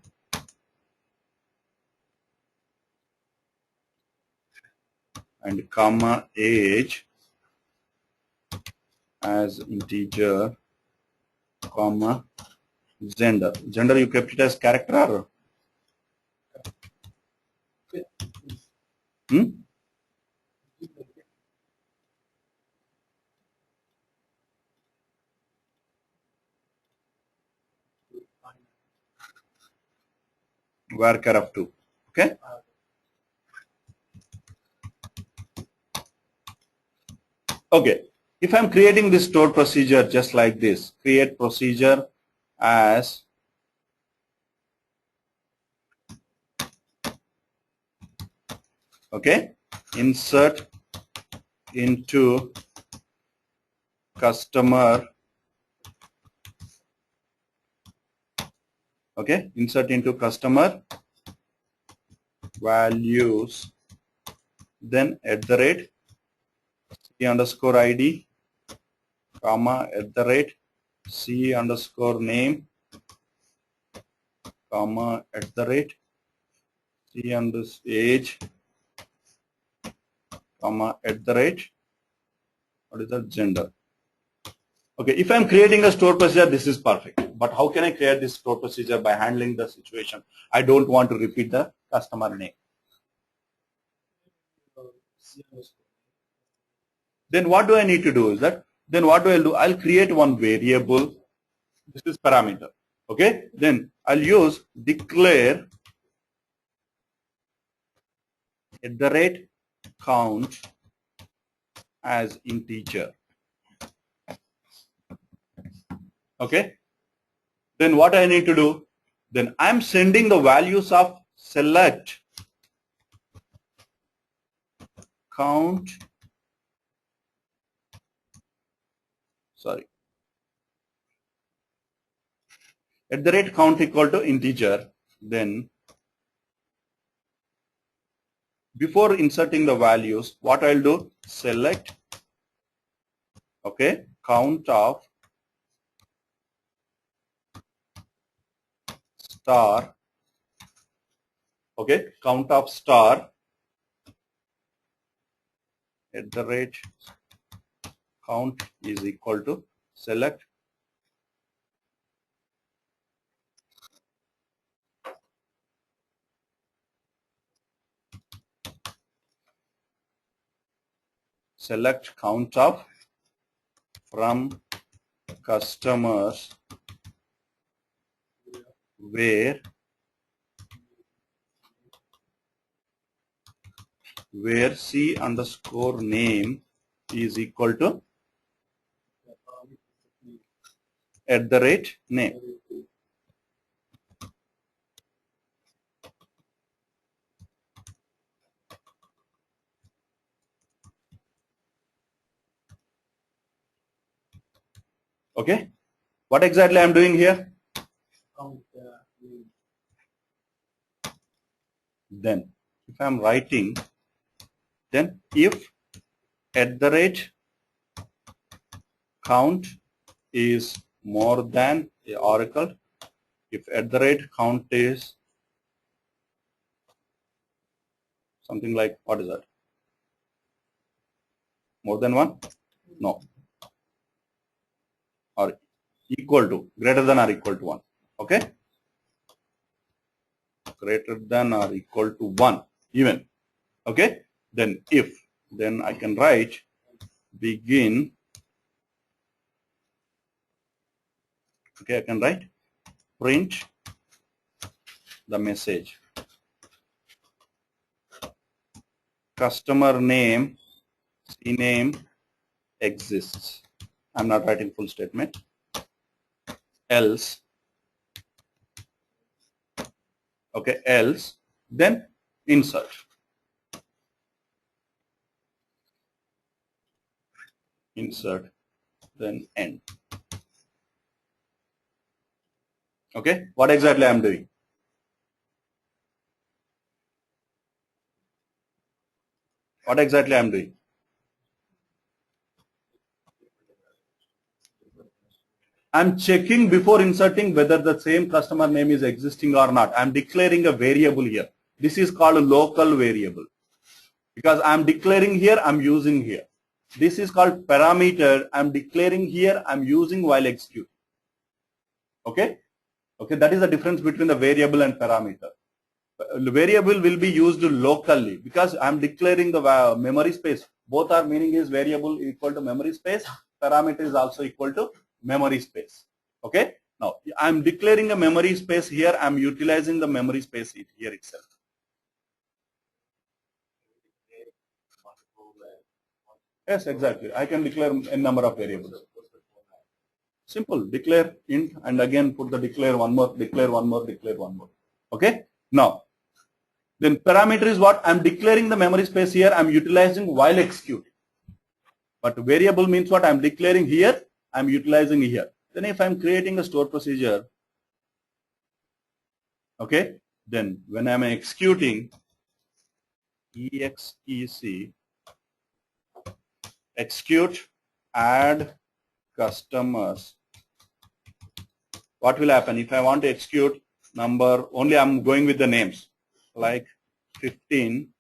And comma age as integer, comma gender. Gender you kept it as character or? Varchar of 2. Okay. Okay. If I'm creating this stored procedure just like this, create procedure as okay, insert into customer, okay, insert into customer values, then at the rate C underscore ID, comma at the rate C underscore name, comma at the rate C underscore age, comma at the rate, what is the gender? Okay, if I'm creating a stored procedure, this is perfect. But how can I create this stored procedure by handling the situation? I don't want to repeat the customer name. Then what do I need to do is that, then what do I do? I'll create one variable. This is parameter. Okay. Then I'll use declare @count as integer. Okay. Then what I need to do? Then I'm sending the values of select count. Sorry. @count equal to integer. Then before inserting the values, what I'll do? Select, okay, count of star, okay, count of star @count is equal to select count of from customers where C_name is equal to @name. Okay. What exactly I'm doing here? Then if I'm writing, then if @count is more than a oracle, if @count is something like, what is that? More than 1? No. Or equal to, greater than or equal to 1. Okay. Greater than or equal to 1 even. Okay. Then if, then I can write begin. Okay, I can write print the message. Customer name, CNAME exists. I'm not writing full statement. Else, okay, else, then insert. Insert, then end. Okay, what exactly I'm doing? What exactly I'm doing? I'm checking before inserting whether the same customer name is existing or not. I'm declaring a variable here. This is called a local variable. Because I'm declaring here, I'm using here. This is called parameter. I'm declaring here, I'm using while executing. Okay? Okay, that is the difference between the variable and parameter. The variable will be used locally because I'm declaring the memory space. Both are meaning is variable equal to memory space. Parameter is also equal to memory space. Okay. Now I'm declaring a memory space here. I'm utilizing the memory space here itself. Yes, exactly. I can declare a number of variables. Simple. Declare int and again put the declare one more, declare one more, declare one more. Okay. Now, then parameter is what? I'm declaring the memory space here. I'm utilizing while executing. But variable means what? I'm declaring here. I'm utilizing here. Then if I'm creating a store procedure, okay, then when I'm executing exec execute add customers, what will happen? If I want to execute number, only I'm going with the names like 15,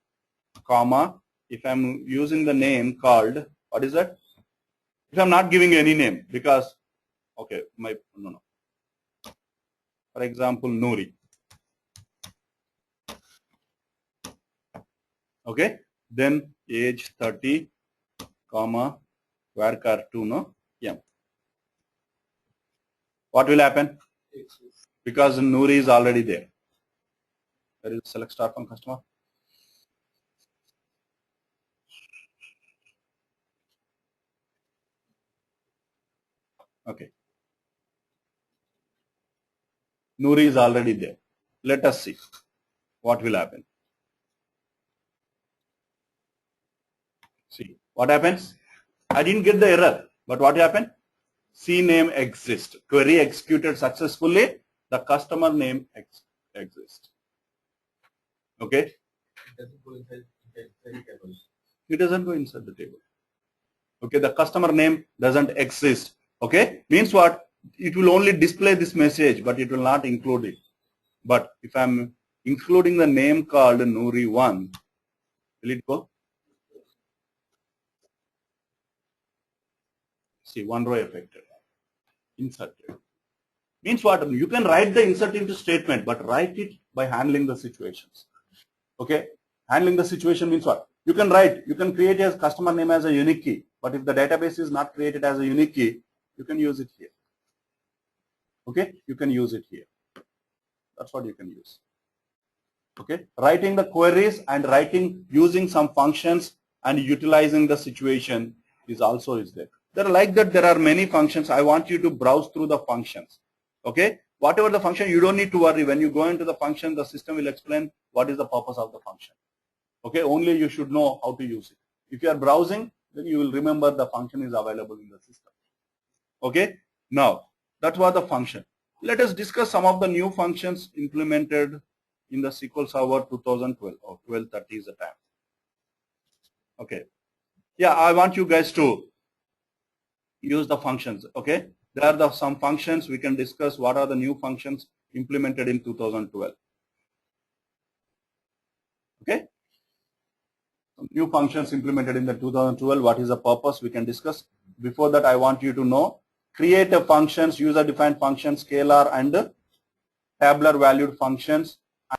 comma, if I'm using the name called, what is that? If I'm not giving any name because, okay, no. For example, Noori. Okay, then age 30, comma, varchar 2, no? Yeah. What will happen? Because Noori is already there. There is select star from customer. Okay. Noori is already there. Let us see what will happen. See what happens. I didn't get the error, but what happened? C name exists. Query executed successfully. The customer name exists. Okay. It doesn't go inside the table. It doesn't go inside the table. Okay. The customer name doesn't exist. Okay. Means what? It will only display this message, but it will not include it. But if I'm including the name called Noori1, will it go? See, one row affected. Inserted. Means what? You can write the insert into statement, but write it by handling the situations. Okay? Handling the situation means what? You can write, you can create a customer name as a unique key, but if the database is not created as a unique key, you can use it here. Okay? You can use it here. That's what you can use. Okay? Writing the queries and writing using some functions and utilizing the situation is also there. Like that, there are many functions. I want you to browse through the functions. Okay? Whatever the function, you don't need to worry. When you go into the function, the system will explain what is the purpose of the function. Okay? Only you should know how to use it. If you are browsing, then you will remember the function is available in the system. Okay? Now, that was the function. Let us discuss some of the new functions implemented in the SQL Server 2012 or 1230 is the time. Okay. Yeah, I want you guys to use the functions. Okay. There are some functions we can discuss. What are the new functions implemented in 2012? Okay. New functions implemented in the 2012. What is the purpose? We can discuss. Before that, I want you to know create a functions, user-defined functions, scalar and tabular valued functions,